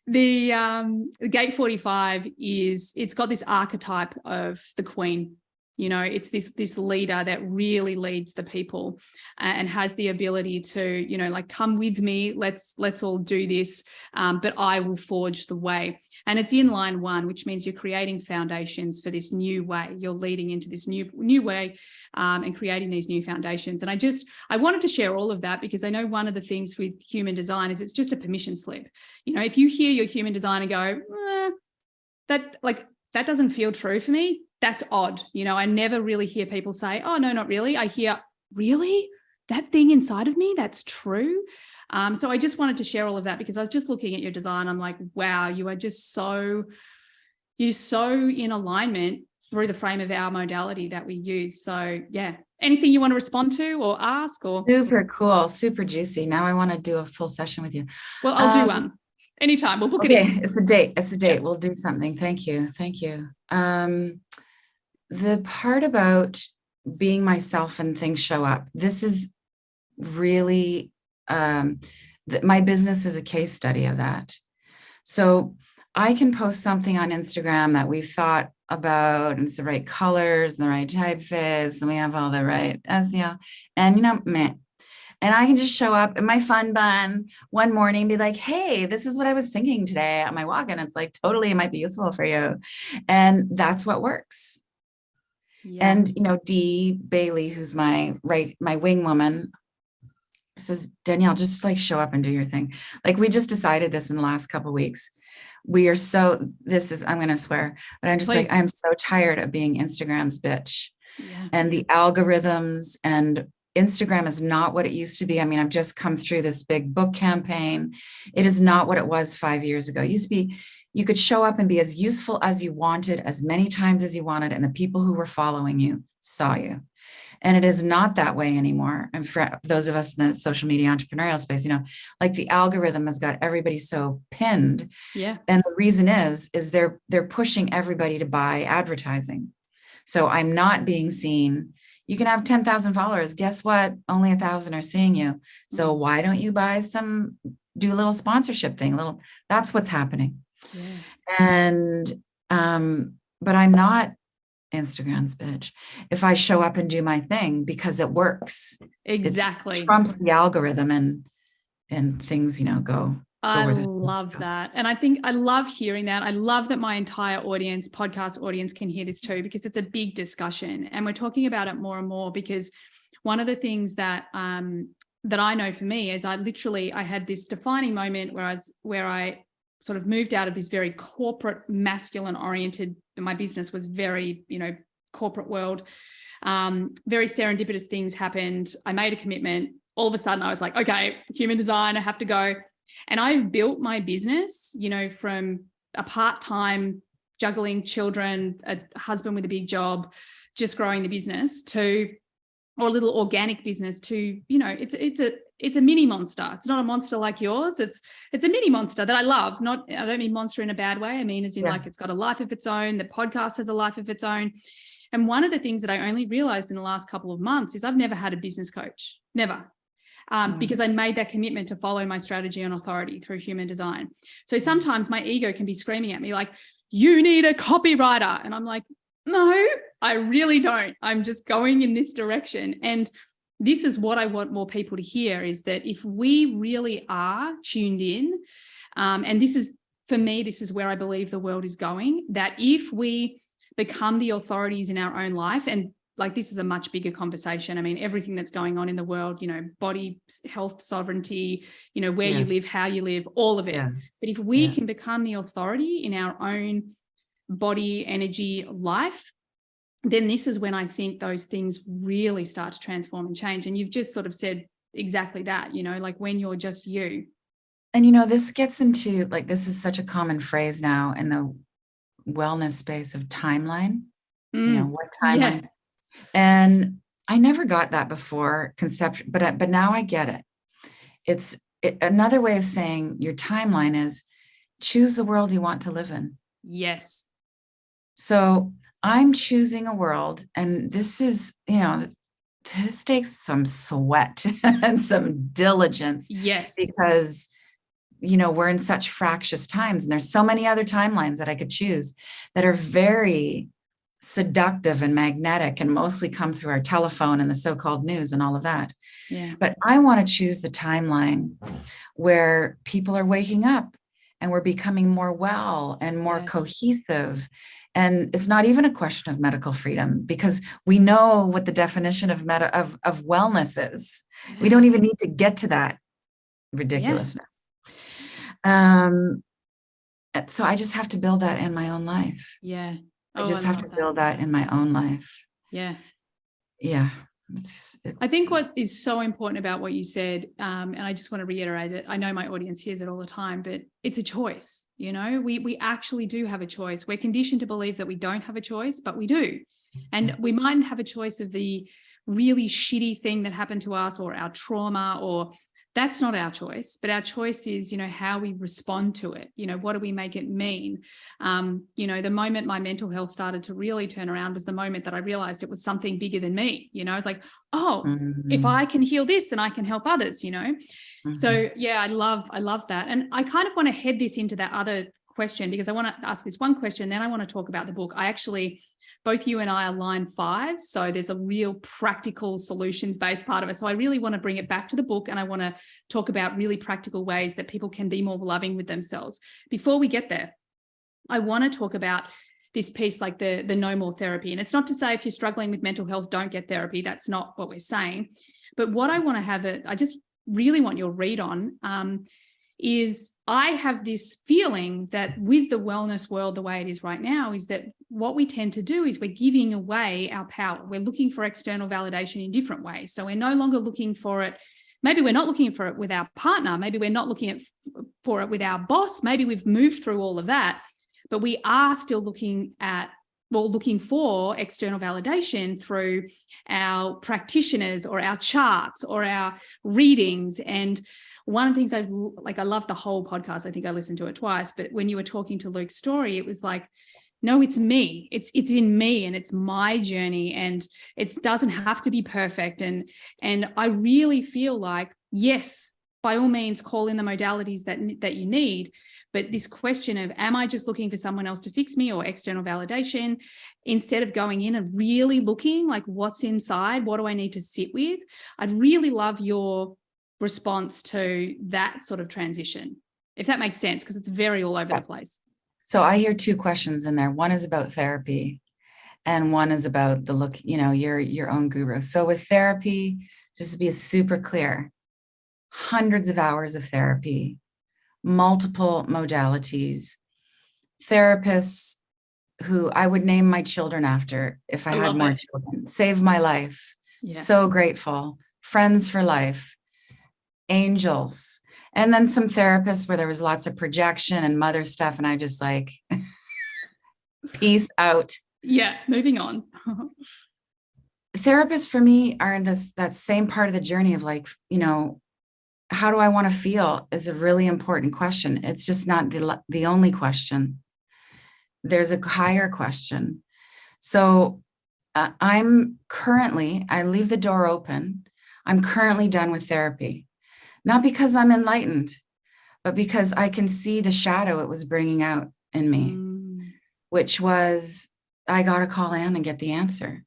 The gate 45 it's got this archetype of the queen. It's this leader that really leads the people and has the ability to, come with me, let's all do this, but I will forge the way. And it's in line 1, which means you're creating foundations for this new way. You're leading into this new way and creating these new foundations. And I wanted to share all of that because I know one of the things with human design is it's just a permission slip. If you hear your human design and go, that doesn't feel true for me, that's odd. You know, I never really hear people say, oh, no, not really. I hear, really? That thing inside of me, that's true. So I just wanted to share all of that because I was just looking at your design. I'm like, wow, you're so in alignment through the frame of our modality that we use. So yeah, anything you want to respond to or ask or? Super cool, super juicy. Now I want to do a full session with you. Well, I'll do one anytime. We'll book it in. It's a date. It's a date. Yeah. We'll do something. Thank you. Thank you. The part about being myself and things show up, this is really, my business is a case study of that. So I can post something on Instagram that we've thought about, and it's the right colors, and the right typeface, and we have all the right SEO, and meh. And I can just show up in my fun bun one morning and be like, hey, this is what I was thinking today on my walk. And it's like, totally, it might be useful for you. And that's what works. Yeah. And, Dee Bailey, who's my wing woman, says, Danielle, just like show up and do your thing. Like we just decided this in the last couple of weeks. We are I'm going to swear, but I'm just Please. like, I'm so tired of being Instagram's bitch. Yeah. And the algorithms, and Instagram is not what it used to be. I mean, I've just come through this big book campaign. It is not what it was 5 years ago. It used to be, you could show up and be as useful as you wanted, as many times as you wanted, and the people who were following you saw you. And it is not that way anymore. And for those of us in the social media entrepreneurial space, like the algorithm has got everybody so pinned. Yeah. And the reason is they're pushing everybody to buy advertising. So I'm not being seen. You can have 10,000 followers. Guess what? Only 1,000 are seeing you. So why don't you do a little sponsorship thing? That's what's happening. Yeah. And, but I'm not Instagram's bitch. If I show up and do my thing because it works, exactly, it trumps the algorithm and things, go. I love that. And I think I love hearing that. I love that my entire podcast audience can hear this too, because it's a big discussion and we're talking about it more and more, because one of the things that I know for me is I had this defining moment where I sort of moved out of this very corporate, masculine oriented. My business was very, corporate world. Very serendipitous things happened. I made a commitment. All of a sudden I was like, okay, human design, I have to go. And I've built my business, from a part-time juggling children, a husband with a big job, just growing the business or a little organic business to, it's a mini monster. It's not a monster like yours. It's a mini monster that I love. I don't mean monster in a bad way. I mean, as in like it's got a life of its own. The podcast has a life of its own. And one of the things that I only realized in the last couple of months is I've never had a business coach, never. Because I made that commitment to follow my strategy and authority through human design. So sometimes my ego can be screaming at me like, you need a copywriter. And I'm like, no, I really don't. I'm just going in this direction. And this is what I want more people to hear, is that if we really are tuned in, and this is, for me, this is where I believe the world is going, that if we become the authorities in our own life, and like this is a much bigger conversation. I mean, everything that's going on in the world, body, health, sovereignty, where you live, how you live, all of it. Yes. But if we can become the authority in our own body, energy, life, then this is when I think those things really start to transform and change. And you've just sort of said exactly that, like when you're just you. And, this gets into this is such a common phrase now in the wellness space of timeline, what timeline. Yeah. And I never got that before conception, but now I get it. It's another way of saying your timeline is choose the world you want to live in. Yes. So I'm choosing a world, and this is, this takes some sweat and some diligence. Yes. Because, we're in such fractious times, and there's so many other timelines that I could choose that are very seductive and magnetic and mostly come through our telephone and the so-called news and all of that. Yeah. But I want to choose the timeline where people are waking up and we're becoming more well and more cohesive. And it's not even a question of medical freedom, because we know what the definition of wellness is. Yeah. We don't even need to get to that ridiculousness. Yeah. So I just have to build that in my own life. Yeah. I Oh, I just have to love that. build that in my own life. Yeah. Yeah. I think what is so important about what you said, and I just want to reiterate it, I know my audience hears it all the time, but it's a choice. We actually do have a choice. We're conditioned to believe that we don't have a choice, but we do. And we might have a choice of the really shitty thing that happened to us, or our trauma, or that's not our choice, but our choice is, how we respond to it. What do we make it mean? The moment my mental health started to really turn around was the moment that I realized it was something bigger than me. I was like, oh, if I can heal this, then I can help others, So yeah, I love that. And I kind of want to head this into that other question, because I want to ask this one question, then I want to talk about the book. Both you and I are line 5. So there's a real practical solutions-based part of it. So I really want to bring it back to the book, and I want to talk about really practical ways that people can be more loving with themselves. Before we get there, I want to talk about this piece, like the no more therapy. And it's not to say if you're struggling with mental health, don't get therapy. That's not what we're saying. But what I want to I just really want your read on, is I have this feeling that with the wellness world the way it is right now, is that what we tend to do is we're giving away our power. We're looking for external validation in different ways. So we're no longer looking for it. Maybe we're not looking for it with our partner. Maybe we're not looking for it with our boss. Maybe we've moved through all of that, but we are still looking for external validation through our practitioners or our charts or our readings. And one of the things I love the whole podcast. I think I listened to it twice, but when you were talking to Luke's story, it was like, no, it's me. It's in me, and it's my journey, and it doesn't have to be perfect. And I really feel like, yes, by all means, call in the modalities that you need. But this question of, am I just looking for someone else to fix me or external validation, instead of going in and really looking like what's inside, what do I need to sit with? I'd really love your response to that sort of transition, if that makes sense, because it's very all over the place. So I hear 2 questions in there. One is about therapy, and one is about the look, your own guru. So with therapy, just to be super clear, hundreds of hours of therapy, multiple modalities, therapists who I would name my children after if I had more children, saved my life. Yeah. So grateful. Friends for life, angels. And then some therapists where there was lots of projection and mother stuff. And I just like, peace out. Yeah, moving on. Therapists for me are in that same part of the journey of like, how do I want to feel is a really important question. It's just not the only question. There's a higher question. So I leave the door open. I'm currently done with therapy. Not because I'm enlightened, but because I can see the shadow it was bringing out in me, which was, I got to call in and get the answer,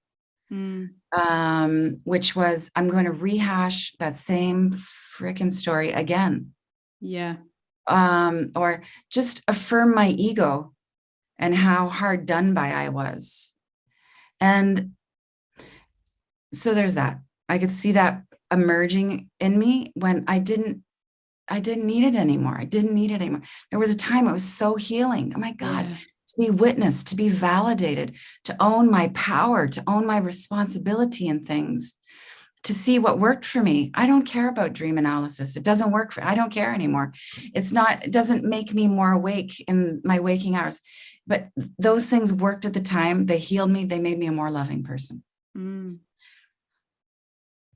which was, I'm going to rehash that same freaking story again. Yeah. Or just affirm my ego and how hard done by I was. And so there's that. I could see that emerging in me when I didn't need it anymore. There was a time it was so healing. Oh my God, to be witnessed, to be validated, to own my power, to own my responsibility in things, to see what worked for me. I don't care about dream analysis. It doesn't work I don't care anymore. It doesn't make me more awake in my waking hours, but those things worked at the time. They healed me. They made me a more loving person.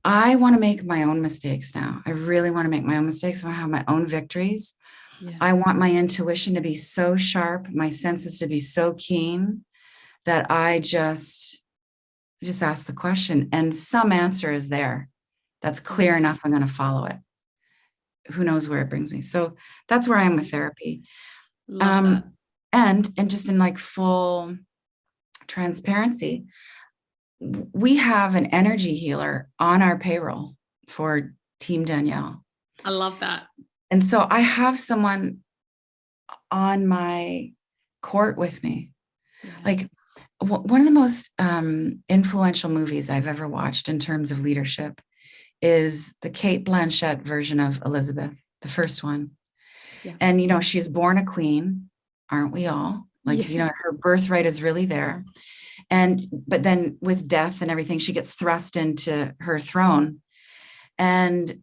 I want to make my own mistakes now. I really want to make my own mistakes. I want to have my own victories. Yeah. I want my intuition to be so sharp, my senses to be so keen that I just ask the question, and some answer is there. That's clear enough. I'm going to follow it. Who knows where it brings me? So that's where I am with therapy. Love that. And just in like full transparency, we have an energy healer on our payroll for Team Danielle. I love that. And so I have someone on my court with me. Yeah. Like one of the most influential movies I've ever watched in terms of leadership is the Cate Blanchett version of Elizabeth, the first one. Yeah. And, she's born a queen, aren't we all? Like, Yeah. her birthright is really there. But then with death and everything, she gets thrust into her throne. And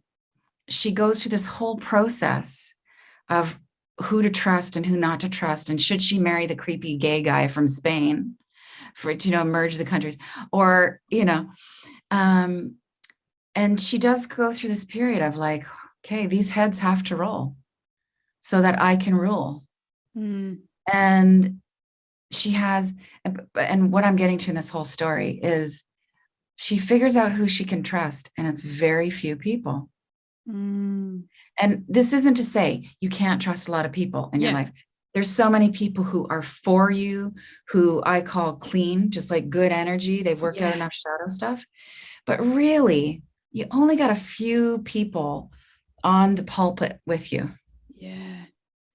she goes through this whole process of who to trust and who not to trust. And should she marry the creepy gay guy from Spain for it to, merge the countries? Or, and she does go through this period of like, okay, these heads have to roll so that I can rule. Mm. And she has, and what I'm getting to in this whole story is she figures out who she can trust, and it's very few people. Mm. And this isn't to say you can't trust a lot of people in your life. There's so many people who are for you, who I call clean, just like good energy. They've worked out enough shadow stuff. But really, you only got a few people on the pulpit with you. Yeah.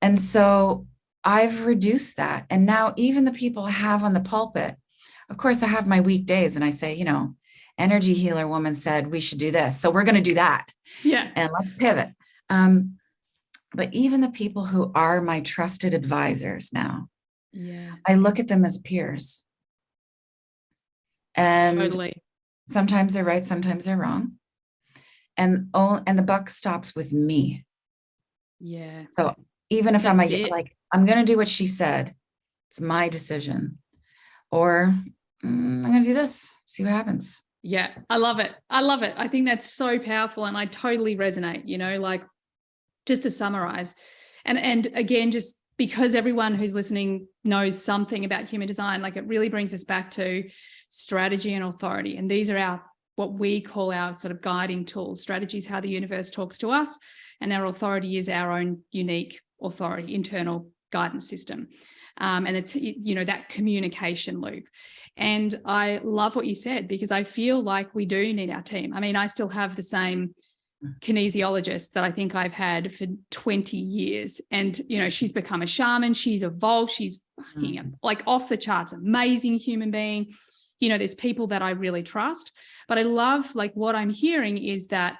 And so I've reduced that. And now even the people I have on the pulpit, of course, I have my weekdays and I say, energy healer woman said we should do this. So we're going to do that. Yeah. And let's pivot. But even the people who are my trusted advisors now, I look at them as peers. And Totally. sometimes they're right, sometimes they're wrong. And the buck stops with me. Yeah. So even if That's I'm going to do what she said, it's my decision. Or I'm going to do this, see what happens. Yeah, I love it. I love it. I think that's so powerful, and I totally resonate, like just to summarize. And again, just because everyone who's listening knows something about human design, like it really brings us back to strategy and authority. And these are what we call our sort of guiding tools. Strategy is how the universe talks to us, and our authority is our own unique authority, internal guidance system. And it's, that communication loop. And I love what you said, because I feel like we do need our team. I mean, I still have the same kinesiologist that I think I've had for 20 years. And, she's become a shaman. She's evolved. She's like off the charts, amazing human being. There's people that I really trust, but I love like what I'm hearing is that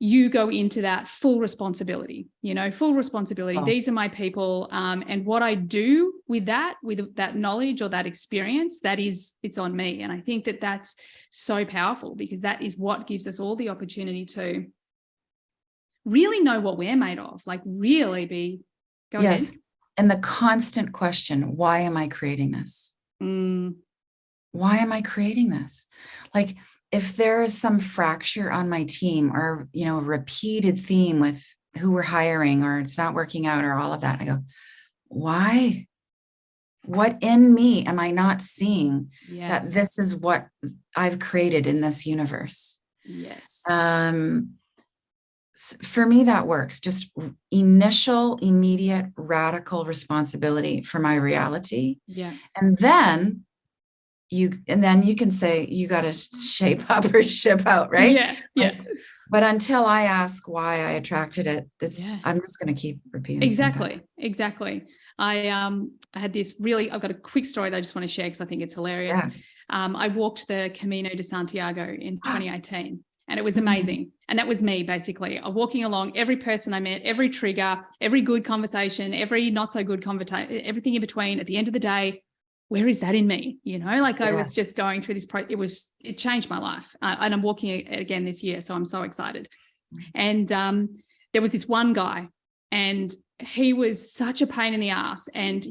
you go into that full responsibility, full responsibility. Oh. These are my people. And what I do with that knowledge or that experience, it's on me. And I think that that's so powerful, because that is what gives us all the opportunity to really know what we're made of, like really go ahead. And the constant question, why am I creating this? Why am I creating this? Like, if there is some fracture on my team, or, a repeated theme with who we're hiring, or it's not working out, or all of that, I go, why? What in me am I not seeing that this is what I've created in this universe? Yes. For me, that works. Just initial, immediate, radical responsibility for my reality. Yeah. And then you can say, you got to shape up or ship out, right? Yeah. But until I ask why I attracted it, I'm just going to keep repeating. Exactly. I had this I've got a quick story that I just want to share, because I think it's hilarious. Yeah. I walked the Camino de Santiago in 2018, and it was amazing. And that was me, basically. Walking along, every person I met, every trigger, every good conversation, every not so good conversation, everything in between. At the end of the day, where is that in me? I was just going through this it changed my life. And I'm walking again this year, so I'm so excited. And there was this one guy, and he was such a pain in the ass. And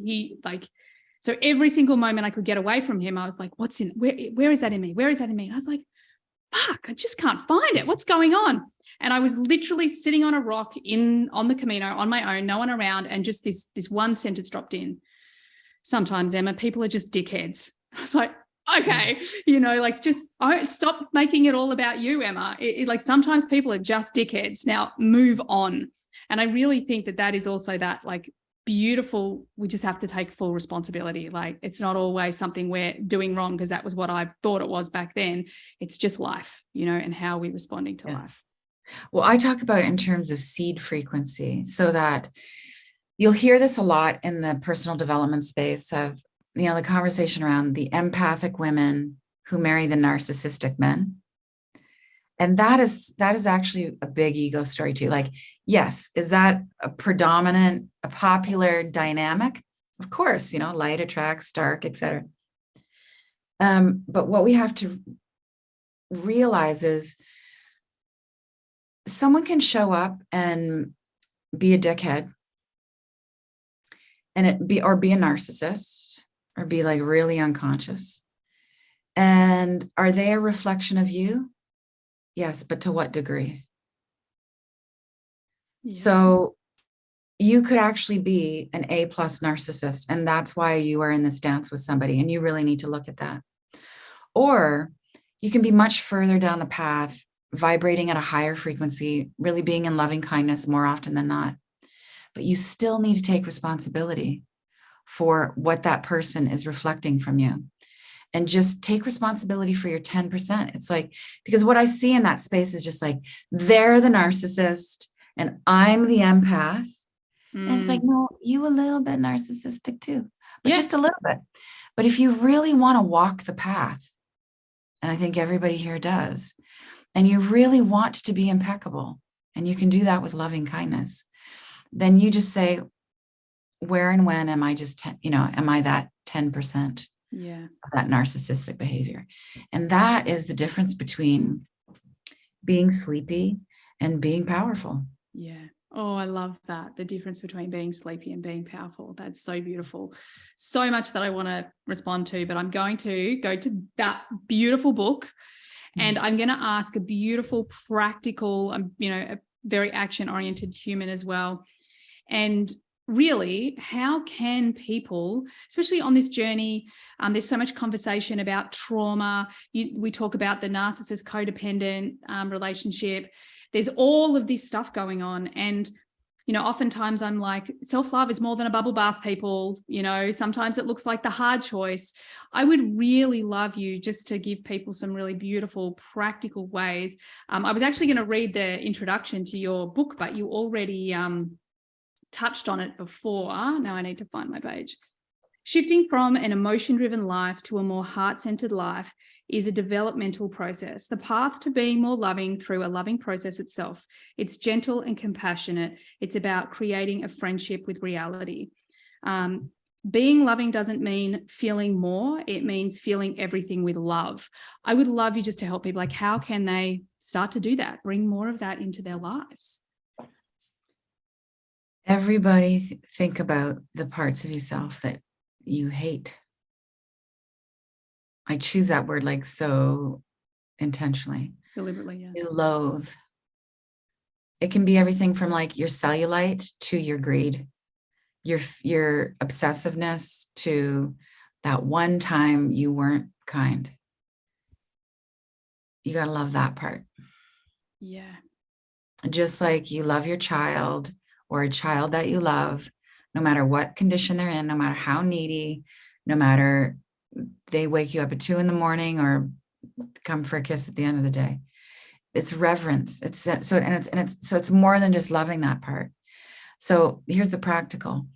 so every single moment I could get away from him, I was like, where is that in me? Where is that in me? And I was like, fuck, I just can't find it. What's going on? And I was literally sitting on a rock on the Camino on my own, no one around. And just this one sentence dropped in. Sometimes, Emma, people are just dickheads. I was like, okay, just stop making it all about you, Emma. Like sometimes people are just dickheads. Now move on. And I really think that is also that like beautiful, we just have to take full responsibility. Like it's not always something we're doing wrong because that was what I thought it was back then. It's just life, and how we're responding to life. Well, I talk about it in terms of seed frequency, so that you'll hear this a lot in the personal development space of, the conversation around the empathic women who marry the narcissistic men. And that is actually a big ego story too. Like, yes, is that a popular dynamic? Of course, light attracts dark, etc. But what we have to realize is someone can show up and be a dickhead and be a narcissist or be like really unconscious. And are they a reflection of you? Yes, but to what degree? Yeah. So you could actually be an A+ narcissist, and that's why you are in this dance with somebody, and you really need to look at that. Or you can be much further down the path, vibrating at a higher frequency, really being in loving kindness more often than not. But you still need to take responsibility for what that person is reflecting from you. And just take responsibility for your 10%. It's like, because what I see in that space is just like, they're the narcissist and I'm the empath. And it's like, no, you a little bit narcissistic too, but just a little bit. But if you really want to walk the path, and I think everybody here does, and you really want to be impeccable, and you can do that with loving kindness, then you just say, where and when am I just, am I that 10%? Of that narcissistic behavior? And that is the difference between being sleepy and being powerful. Yeah. Oh, I love that. The difference between being sleepy and being powerful. That's so beautiful. So much that I want to respond to, but I'm going to go to that beautiful book and I'm going to ask a beautiful, practical, a very action-oriented human as well. And really, how can people, especially on this journey, there's so much conversation about trauma. We talk about the narcissist codependent relationship. There's all of this stuff going on. And, oftentimes I'm like, self-love is more than a bubble bath, people. Sometimes it looks like the hard choice. I would really love you just to give people some really beautiful, practical ways. I was actually going to read the introduction to your book, but you already touched on it before. Now I need to find my page. Shifting from an emotion-driven life to a more heart-centered life is a developmental process. The path to being more loving through a loving process itself. It's gentle and compassionate. It's about creating a friendship with reality. Being loving doesn't mean feeling more. It means feeling everything with love. I would love you just to help people. Like, how can they start to do that? Bring more of that into their lives. Everybody think about the parts of yourself that you hate. I choose that word like so intentionally. Deliberately, yeah. You loathe. It can be everything from like your cellulite to your greed, your obsessiveness to that one time you weren't kind. You got to love that part. Yeah. Just like you love your child or a child that you love, no matter what condition they're in, no matter how needy, no matter they wake you up at 2 a.m. or come for a kiss at the end of the day. It's reverence. It's more than just loving that part. So here's the practical.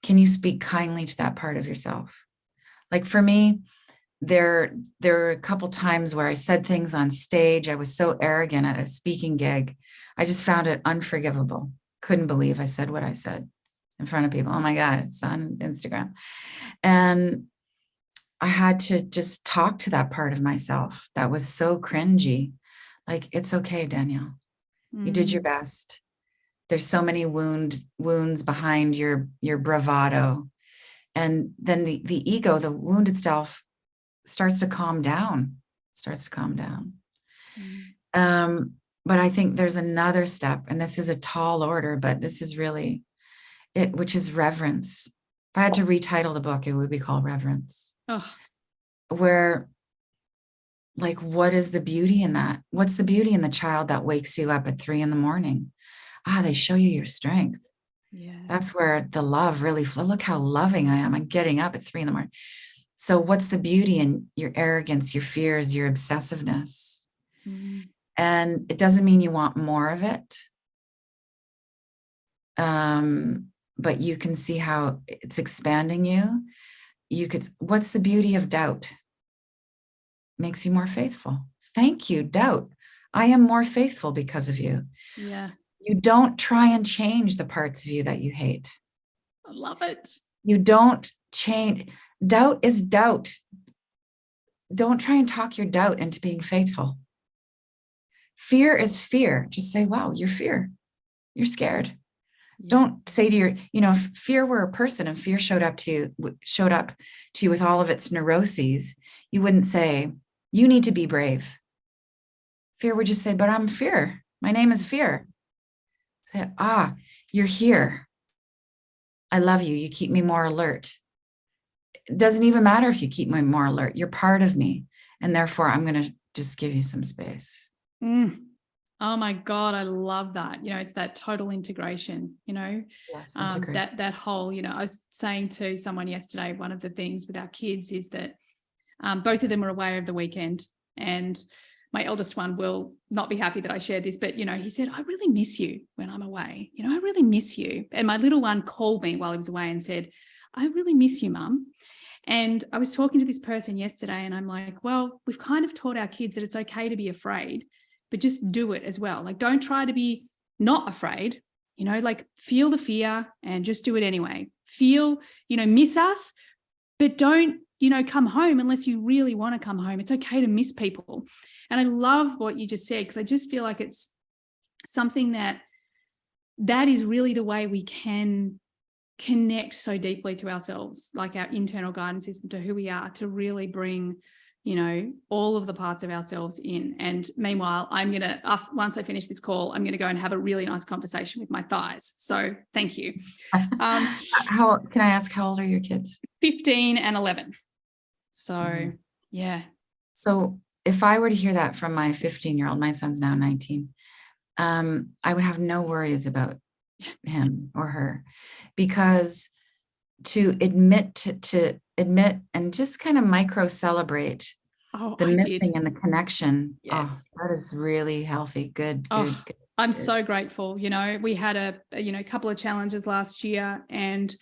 Can you speak kindly to that part of yourself? Like for me, there are a couple times where I said things on stage. I was so arrogant at a speaking gig. I just found it unforgivable. Couldn't believe I said what I said in front of people. Oh my God, it's on Instagram. And I had to just talk to that part of myself that was so cringy. Like, it's okay, Danielle. You did your best. There's so many wounds behind your bravado. And then the ego, the wounded self, starts to calm down. But I think there's another step, and this is a tall order, but this is really it, which is reverence. If I had to retitle the book, it would be called Reverence. Oh. Where, like, what is the beauty in that? What's the beauty in the child that wakes you up at 3 a.m? They show you your strength. Yeah. That's where the love really flows. Look how loving I am. I'm getting up at 3 a.m. So what's the beauty in your arrogance, your fears, your obsessiveness? And it doesn't mean you want more of it. But you can see how it's expanding you. What's the beauty of doubt? Makes you more faithful. Thank you, doubt. I am more faithful because of you. Yeah. You don't try and change the parts of you that you hate. I love it. You don't change. Doubt is doubt. Don't try and talk your doubt into being faithful. Fear is fear. Just say, wow, you're fear. You're scared. Yeah. Don't say to your, if fear were a person and fear showed up to you with all of its neuroses, you wouldn't say, you need to be brave. Fear would just say, but I'm fear. My name is fear. Say, you're here. I love you. You keep me more alert. It doesn't even matter if you keep me more alert. You're part of me. And therefore, I'm going to just give you some space. Oh my God, I love that. It's that total integration, Yes, integration. That whole, I was saying to someone yesterday, one of the things with our kids is that both of them are away over the weekend, and my eldest one will not be happy that I shared this, but, he said, I really miss you when I'm away. I really miss you. And my little one called me while he was away and said, I really miss you, Mum. And I was talking to this person yesterday, and I'm like, well, we've kind of taught our kids that it's okay to be afraid, but just do it as well. Like, don't try to be not afraid, like feel the fear and just do it anyway. Feel, miss us, but don't, come home unless you really want to come home. It's okay to miss people. And I love what you just said, because I just feel like it's something that is really the way we can connect so deeply to ourselves, like our internal guidance system, to who we are, to really bring, all of the parts of ourselves in. And meanwhile, I'm going to, once I finish this call, I'm going to go and have a really nice conversation with my thighs. So thank you. How can I ask, how old are your kids? 15 and 11. So yeah. So if I were to hear that from my 15-year-old, my son's now 19, I would have no worries about him or her, because to admit and just kind of micro celebrate the missing and the connection. Yes. That is really healthy. Good. I'm so grateful. We had a couple of challenges last year, and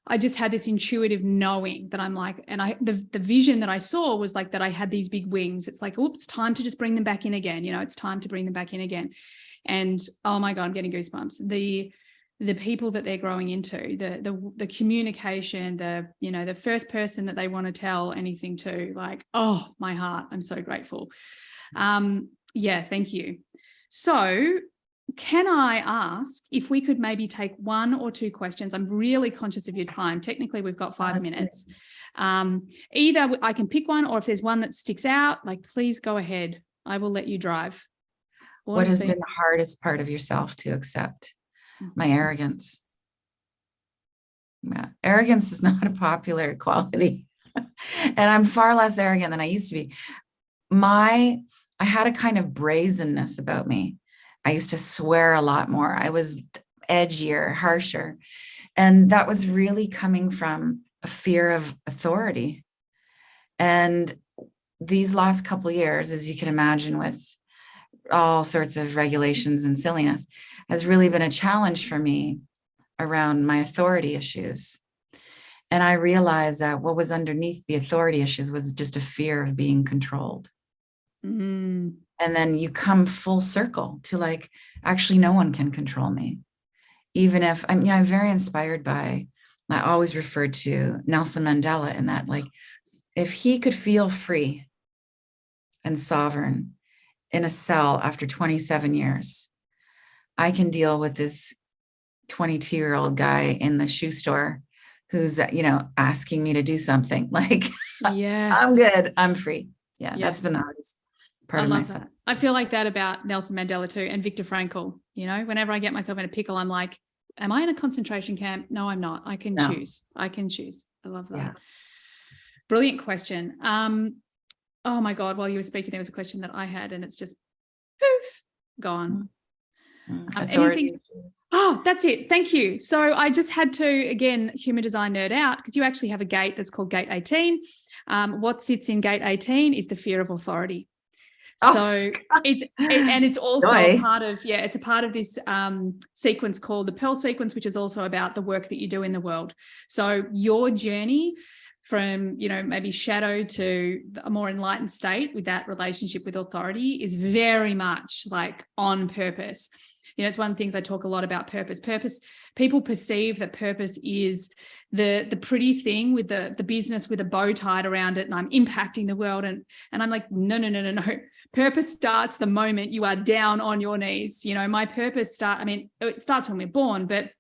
I just had this intuitive knowing that I'm like, and the vision that I saw was like that I had these big wings. It's like, oops, time to just bring them back in again. It's time to bring them back in again. And oh my God, I'm getting goosebumps. The people that they're growing into, the communication, the first person that they want to tell anything to, like, oh, my heart, I'm so grateful. Yeah, thank you. So can I ask if we could maybe take one or two questions? I'm really conscious of your time. Technically, we've got 5 minutes. Either I can pick one, or if there's one that sticks out, like, please go ahead. I will let you drive. What has been the hardest part of yourself to accept? My arrogance. Yeah. Arrogance is not a popular quality. And I'm far less arrogant than I used to be. I had a kind of brazenness about me. I used to swear a lot more. I was edgier, harsher. And that was really coming from a fear of authority. And these last couple of years, as you can imagine, with all sorts of regulations and silliness, has really been a challenge for me around my authority issues. And I realized that what was underneath the authority issues was just a fear of being controlled. And then you come full circle to, like, actually no one can control me. Even if I'm very inspired by, I always refer to Nelson Mandela in that, like, if he could feel free and sovereign in a cell after 27 years, I can deal with this 22-year-old guy in the shoe store who's, asking me to do something. Like, yeah, I'm good. I'm free. Yeah. That's been the hardest part of myself. That. I feel like that about Nelson Mandela too, and Viktor Frankl. Whenever I get myself in a pickle, I'm like, am I in a concentration camp? No, I'm not. I can choose. I love that. Yeah. Brilliant question. Oh my God, while you were speaking, there was a question that I had, and it's just poof, gone. Anything? Oh, that's it. Thank you. So I just had to, again, human design nerd out, because you actually have a gate that's called gate 18. What sits in gate 18 is the fear of authority. So it's also a part of, it's a part of this sequence called the Pearl sequence, which is also about the work that you do in the world. So your journey from, maybe shadow to a more enlightened state with that relationship with authority is very much like on purpose. it's one of the things I talk a lot about purpose. People perceive that purpose is the pretty thing with the business with a bow tied around it, and I'm impacting the world. And I'm like, no. Purpose starts the moment you are down on your knees. My purpose it starts when we're born, but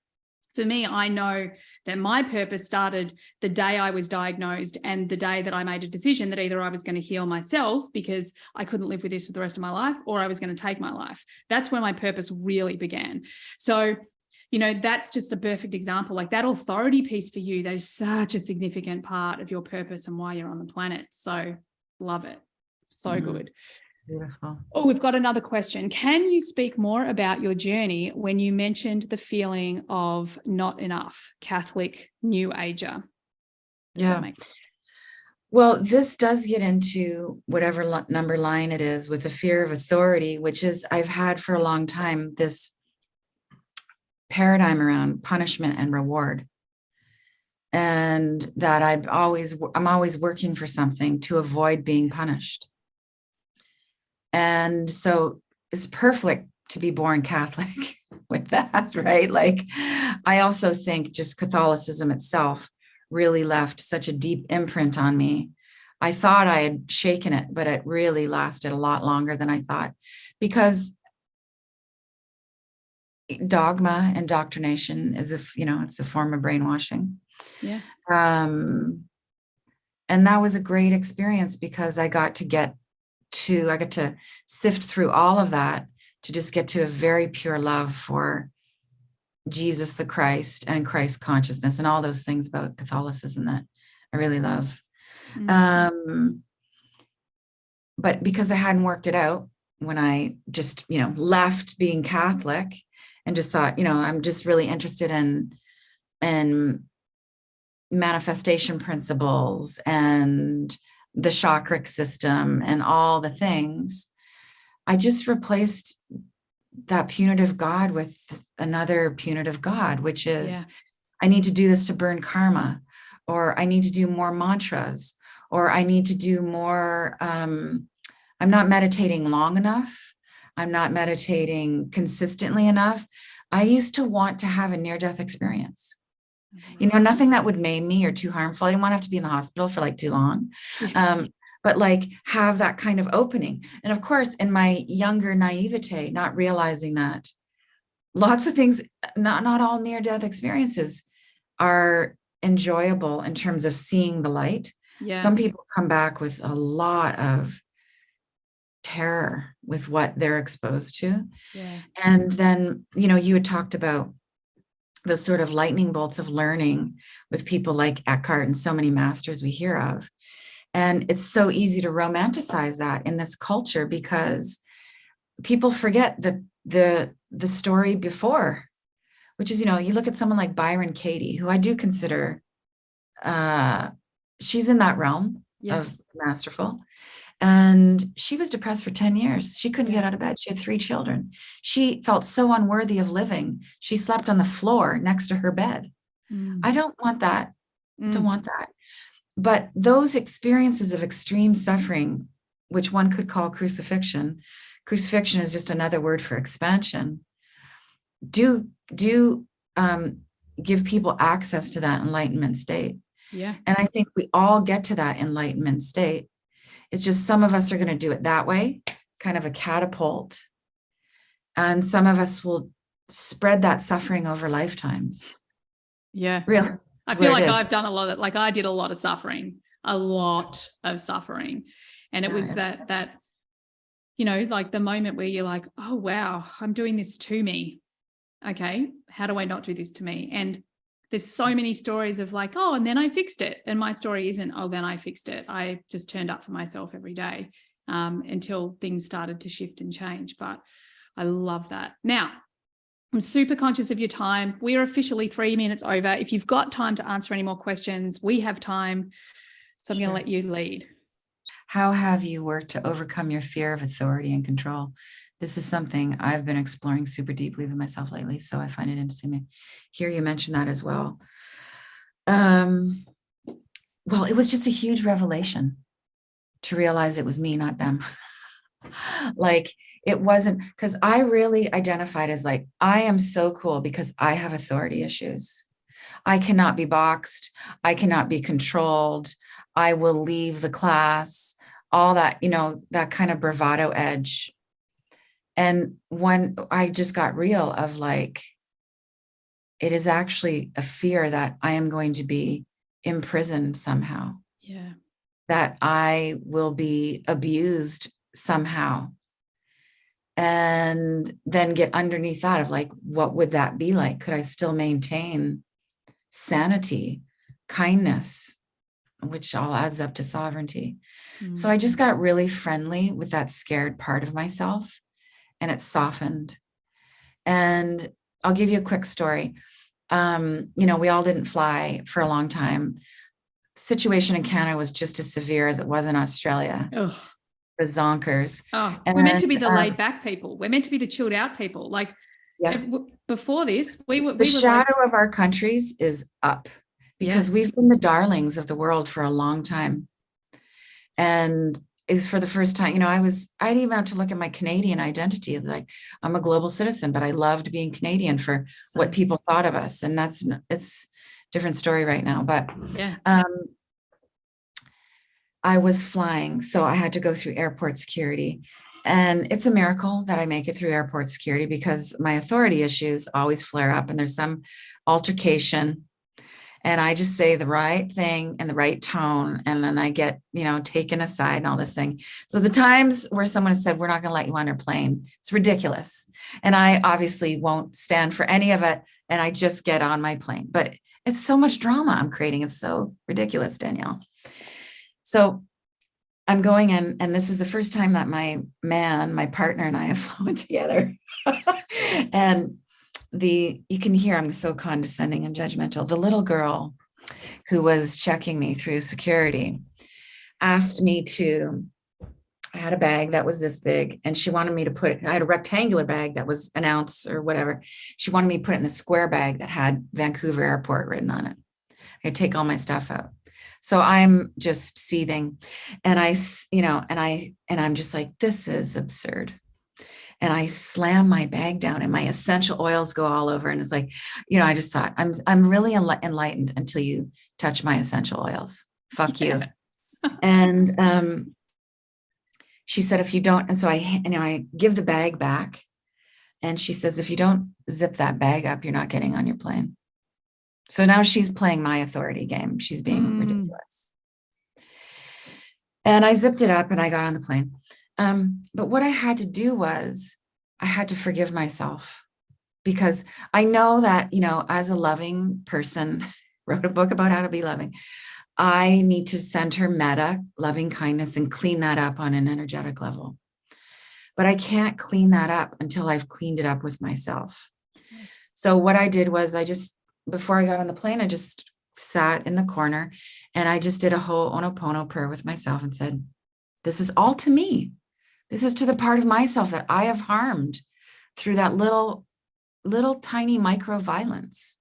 for me, I know that my purpose started the day I was diagnosed and the day that I made a decision that either I was going to heal myself because I couldn't live with this for the rest of my life, or I was going to take my life. That's when my purpose really began. So, that's just a perfect example. Like that authority piece for you, that is such a significant part of your purpose and why you're on the planet. So love it. So good. Beautiful. Oh, we've got another question. Can you speak more about your journey when you mentioned the feeling of not enough, Catholic New Ager? Well, this does get into whatever number line it is with the fear of authority, which is I've had for a long time, this paradigm around punishment and reward. And that I'm always working for something to avoid being punished. And so it's perfect to be born Catholic with that, right? Like, I also think just Catholicism itself really left such a deep imprint on me. I thought I had shaken it, but it really lasted a lot longer than I thought, because dogma, indoctrination is it's a form of brainwashing. Yeah. And that was a great experience because I got to sift through all of that to just get to a very pure love for Jesus the Christ and Christ consciousness and all those things about Catholicism that I really love. But because I hadn't worked it out when I just, left being Catholic and just thought, I'm just really interested in manifestation principles and the chakra system and all the things, I just replaced that punitive God with another punitive God, which is, I need to do this to burn karma, or I need to do more mantras, or I need to do more. I'm not meditating long enough. I'm not meditating consistently enough. I used to want to have a near-death experience. Nothing that would maim me or too harmful. I didn't want to have to be in the hospital for too long. But have that kind of opening. And of course, in my younger naivete, not realizing that lots of things, not all near-death experiences are enjoyable in terms of seeing the light. Yeah. Some people come back with a lot of terror with what they're exposed to. Yeah. And then, you had talked about those sort of lightning bolts of learning with people like Eckhart and so many masters we hear of. And it's so easy to romanticize that in this culture because people forget the story before, which is, you look at someone like Byron Katie, who I do consider, she's in that realm of masterful. And she was depressed for 10 years. She couldn't get out of bed. She had 3 children. She felt so unworthy of living. She slept on the floor next to her bed. I don't want that. Don't want that. But those experiences of extreme suffering, which one could call crucifixion is just another word for expansion, do give people access to that enlightenment state. Yeah. And I think we all get to that enlightenment state. It's just some of us are going to do it that way, kind of a catapult. And some of us will spread that suffering over lifetimes. Yeah. Really. I feel like I've done a lot of, I did a lot of suffering. And it was that, the moment where you're like, oh, wow, I'm doing this to me. Okay. How do I not do this to me? And there's so many stories of oh, and then I fixed it. And my story isn't, oh, then I fixed it. I just turned up for myself every day until things started to shift and change. But I love that. Now, I'm super conscious of your time. We are officially 3 minutes over. If you've got time to answer any more questions, we have time. So I'm going to let you lead. How have you worked to overcome your fear of authority and control? This is something I've been exploring super deeply with myself lately. So I find it interesting to hear you mention that as well. Well, it was just a huge revelation to realize it was me, not them. Like it wasn't, because I really identified as like, I am so cool because I have authority issues. I cannot be boxed. I cannot be controlled. I will leave the class, all that, that kind of bravado edge. And when I just got real of like, it is actually a fear that I am going to be imprisoned somehow. Yeah. That I will be abused somehow. And then get underneath that of like, what would that be like? Could I still maintain sanity, kindness, which all adds up to sovereignty? So I just got really friendly with that scared part of myself, and it softened. And I'll give you a quick story. We all didn't fly for a long time. The situation in Canada was just as severe as it was in Australia. Ugh. The zonkers. Oh, And, we're meant to be the laid back people. We're meant to be the chilled out people. Like before this, we were shadow of our countries is up because we've been the darlings of the world for a long time. And is for the first time, I didn't even have to look at my Canadian identity. Like I'm a global citizen, but I loved being Canadian for what people thought of us. And it's different story right now. But I was flying, so I had to go through airport security. And it's a miracle that I make it through airport security because my authority issues always flare up and there's some altercation. And I just say the right thing in the right tone. And then I get, taken aside and all this thing. So the times where someone has said, we're not going to let you on our plane, it's ridiculous. And I obviously won't stand for any of it. And I just get on my plane. But it's so much drama I'm creating. It's so ridiculous, Danielle. So I'm going in, and this is the first time that my partner and I have flown together. And you can hear I'm so condescending and judgmental. The little girl who was checking me through security asked me I had a bag that was this big, and she wanted me to I had a rectangular bag that was an ounce or whatever. She wanted me to put it in the square bag that had Vancouver Airport written on it. I could take all my stuff out. So I'm just seething, and I'm just like, this is absurd. And I slam my bag down and my essential oils go all over. And it's like, I just thought I'm really enlightened until you touch my essential oils. Fuck you. And she said, if you don't, and so I give the bag back, and she says, if you don't zip that bag up, you're not getting on your plane. So now she's playing my authority game. She's being ridiculous. And I zipped it up and I got on the plane. But what I had to do was I had to forgive myself, because I know that, as a loving person, wrote a book about how to be loving, I need to send her metta, loving kindness, and clean that up on an energetic level. But I can't clean that up until I've cleaned it up with myself. So what I did was before I got on the plane, I just sat in the corner and I just did a Ho'oponopono prayer with myself and said, this is all to me. This is to the part of myself that I have harmed through that little tiny micro violence.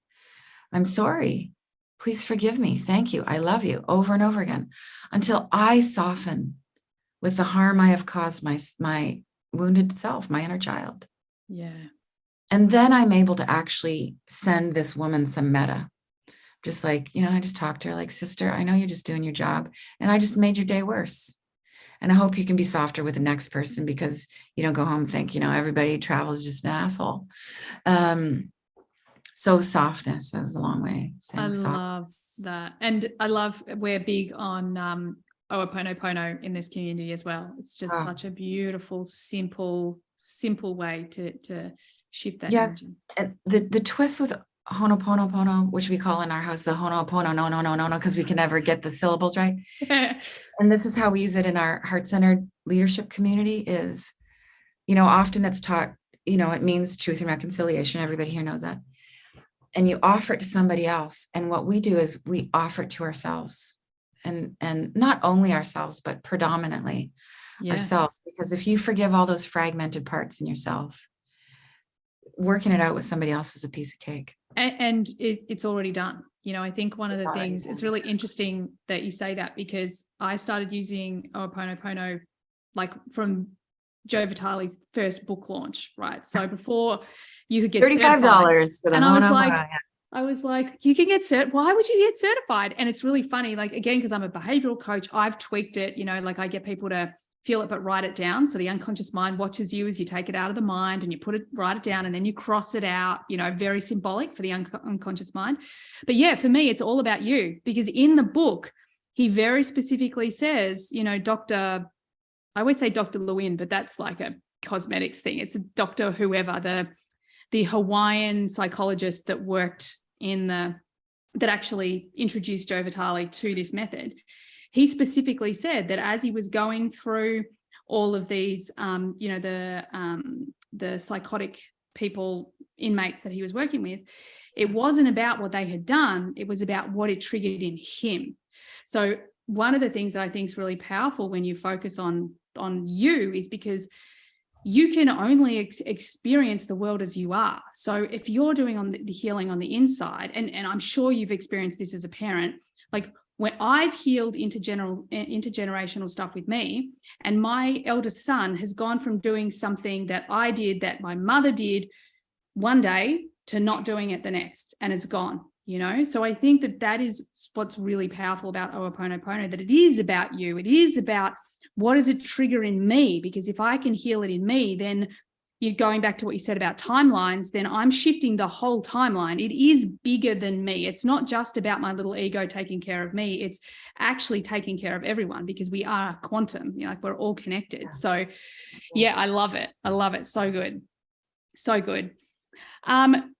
I'm sorry. Please forgive me. Thank you. I love you, over and over again, until I soften with the harm I have caused my wounded self, my inner child. Yeah. And then I'm able to actually send this woman some metta. Just like, I just talked to her like, sister, I know you're just doing your job and I just made your day worse. And I hope you can be softer with the next person, because you don't go home and think, everybody travels just an asshole. So softness is a long way. I love that. And I love, we're big on Ho'oponopono in this community as well. It's just such a beautiful, simple way to shift that energy. And the twist with Ho'oponopono, which we call in our house the Ho'oponopono, no, because we can never get the syllables right. And this is how we use it in our heart-centered leadership community is, often it's taught, it means truth and reconciliation. Everybody here knows that. And you offer it to somebody else. And what we do is we offer it to ourselves, and not only ourselves, but predominantly ourselves. Because if you forgive all those fragmented parts in yourself, working it out with somebody else is a piece of cake. And it's already done. I think one of the things, it's really interesting that you say that, because I started using Ho'oponopono like from Joe Vitale's first book launch, right? So before you could get $35 for the and I was like, you can get why would you get certified? And it's really funny, like, again, because I'm a behavioral coach, I've tweaked it, like I get people to feel it, but write it down. So the unconscious mind watches you as you take it out of the mind and you write it down, and then you cross it out, very symbolic for the unconscious mind. But yeah, for me, it's all about you, because in the book, he very specifically says, I always say Dr. Lewin, but that's like a cosmetics thing. It's a Dr. whoever, the Hawaiian psychologist that worked that actually introduced Joe Vitale to this method. He specifically said that as he was going through all of these, the psychotic inmates that he was working with, it wasn't about what they had done. It was about what it triggered in him. So one of the things that I think is really powerful when you focus on you is because you can only experience the world as you are. So if you're doing the healing on the inside, and I'm sure you've experienced this as a parent, like when I've healed intergenerational stuff with me, and my eldest son has gone from doing something that I did, that my mother did one day, to not doing it the next, and it's gone, So I think that is what's really powerful about Ho'oponopono, that it is about you. It is about what does it trigger in me? Because if I can heal it in me, then you're going back to what you said about timelines, then I'm shifting the whole timeline. It is bigger than me. It's not just about my little ego taking care of me. It's actually taking care of everyone, because we are quantum, like we're all connected. So yeah, I love it. I love it. So good. So good.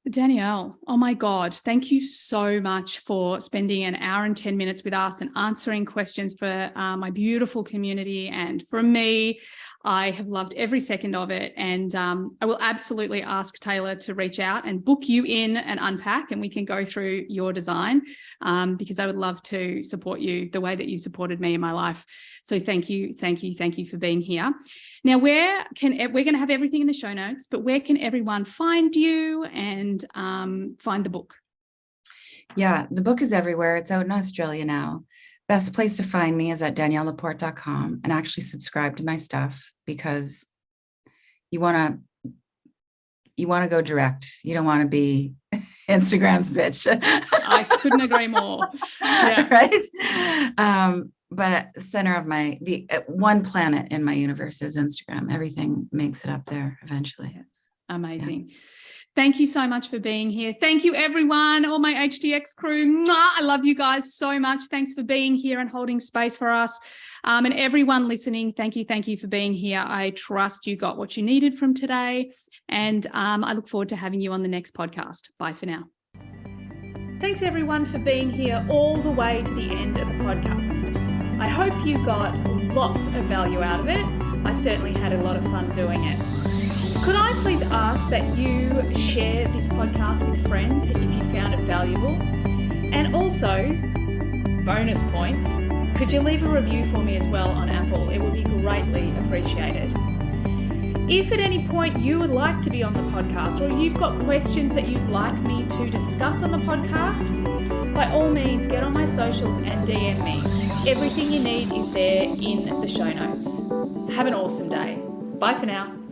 Danielle, oh my God, thank you so much for spending an hour and 10 minutes with us and answering questions for my beautiful community and for me. I have loved every second of it. And I will absolutely ask Taylor to reach out and book you in and unpack, and we can go through your design, because I would love to support you the way that you supported me in my life. So thank you for being here. Now, we're going to have everything in the show notes, but where can everyone find you and find the book? Yeah, the book is everywhere. It's out in Australia now. Best place to find me is at daniellelaporte.com, and actually subscribe to my stuff, because you want to go direct. You don't want to be Instagram's bitch. I couldn't agree more. Yeah. Right. But center of the one planet in my universe is Instagram. Everything makes it up there eventually. Amazing. Yeah. Thank you so much for being here. Thank you, everyone, all my HDX crew. I love you guys so much. Thanks for being here and holding space for us. And everyone listening, thank you for being here. I trust you got what you needed from today. And I look forward to having you on the next podcast. Bye for now. Thanks, everyone, for being here all the way to the end of the podcast. I hope you got lots of value out of it. I certainly had a lot of fun doing it. Could I please ask that you share this podcast with friends if you found it valuable? And also, bonus points, could you leave a review for me as well on Apple? It would be greatly appreciated. If at any point you would like to be on the podcast, or you've got questions that you'd like me to discuss on the podcast, by all means, get on my socials and DM me. Everything you need is there in the show notes. Have an awesome day. Bye for now.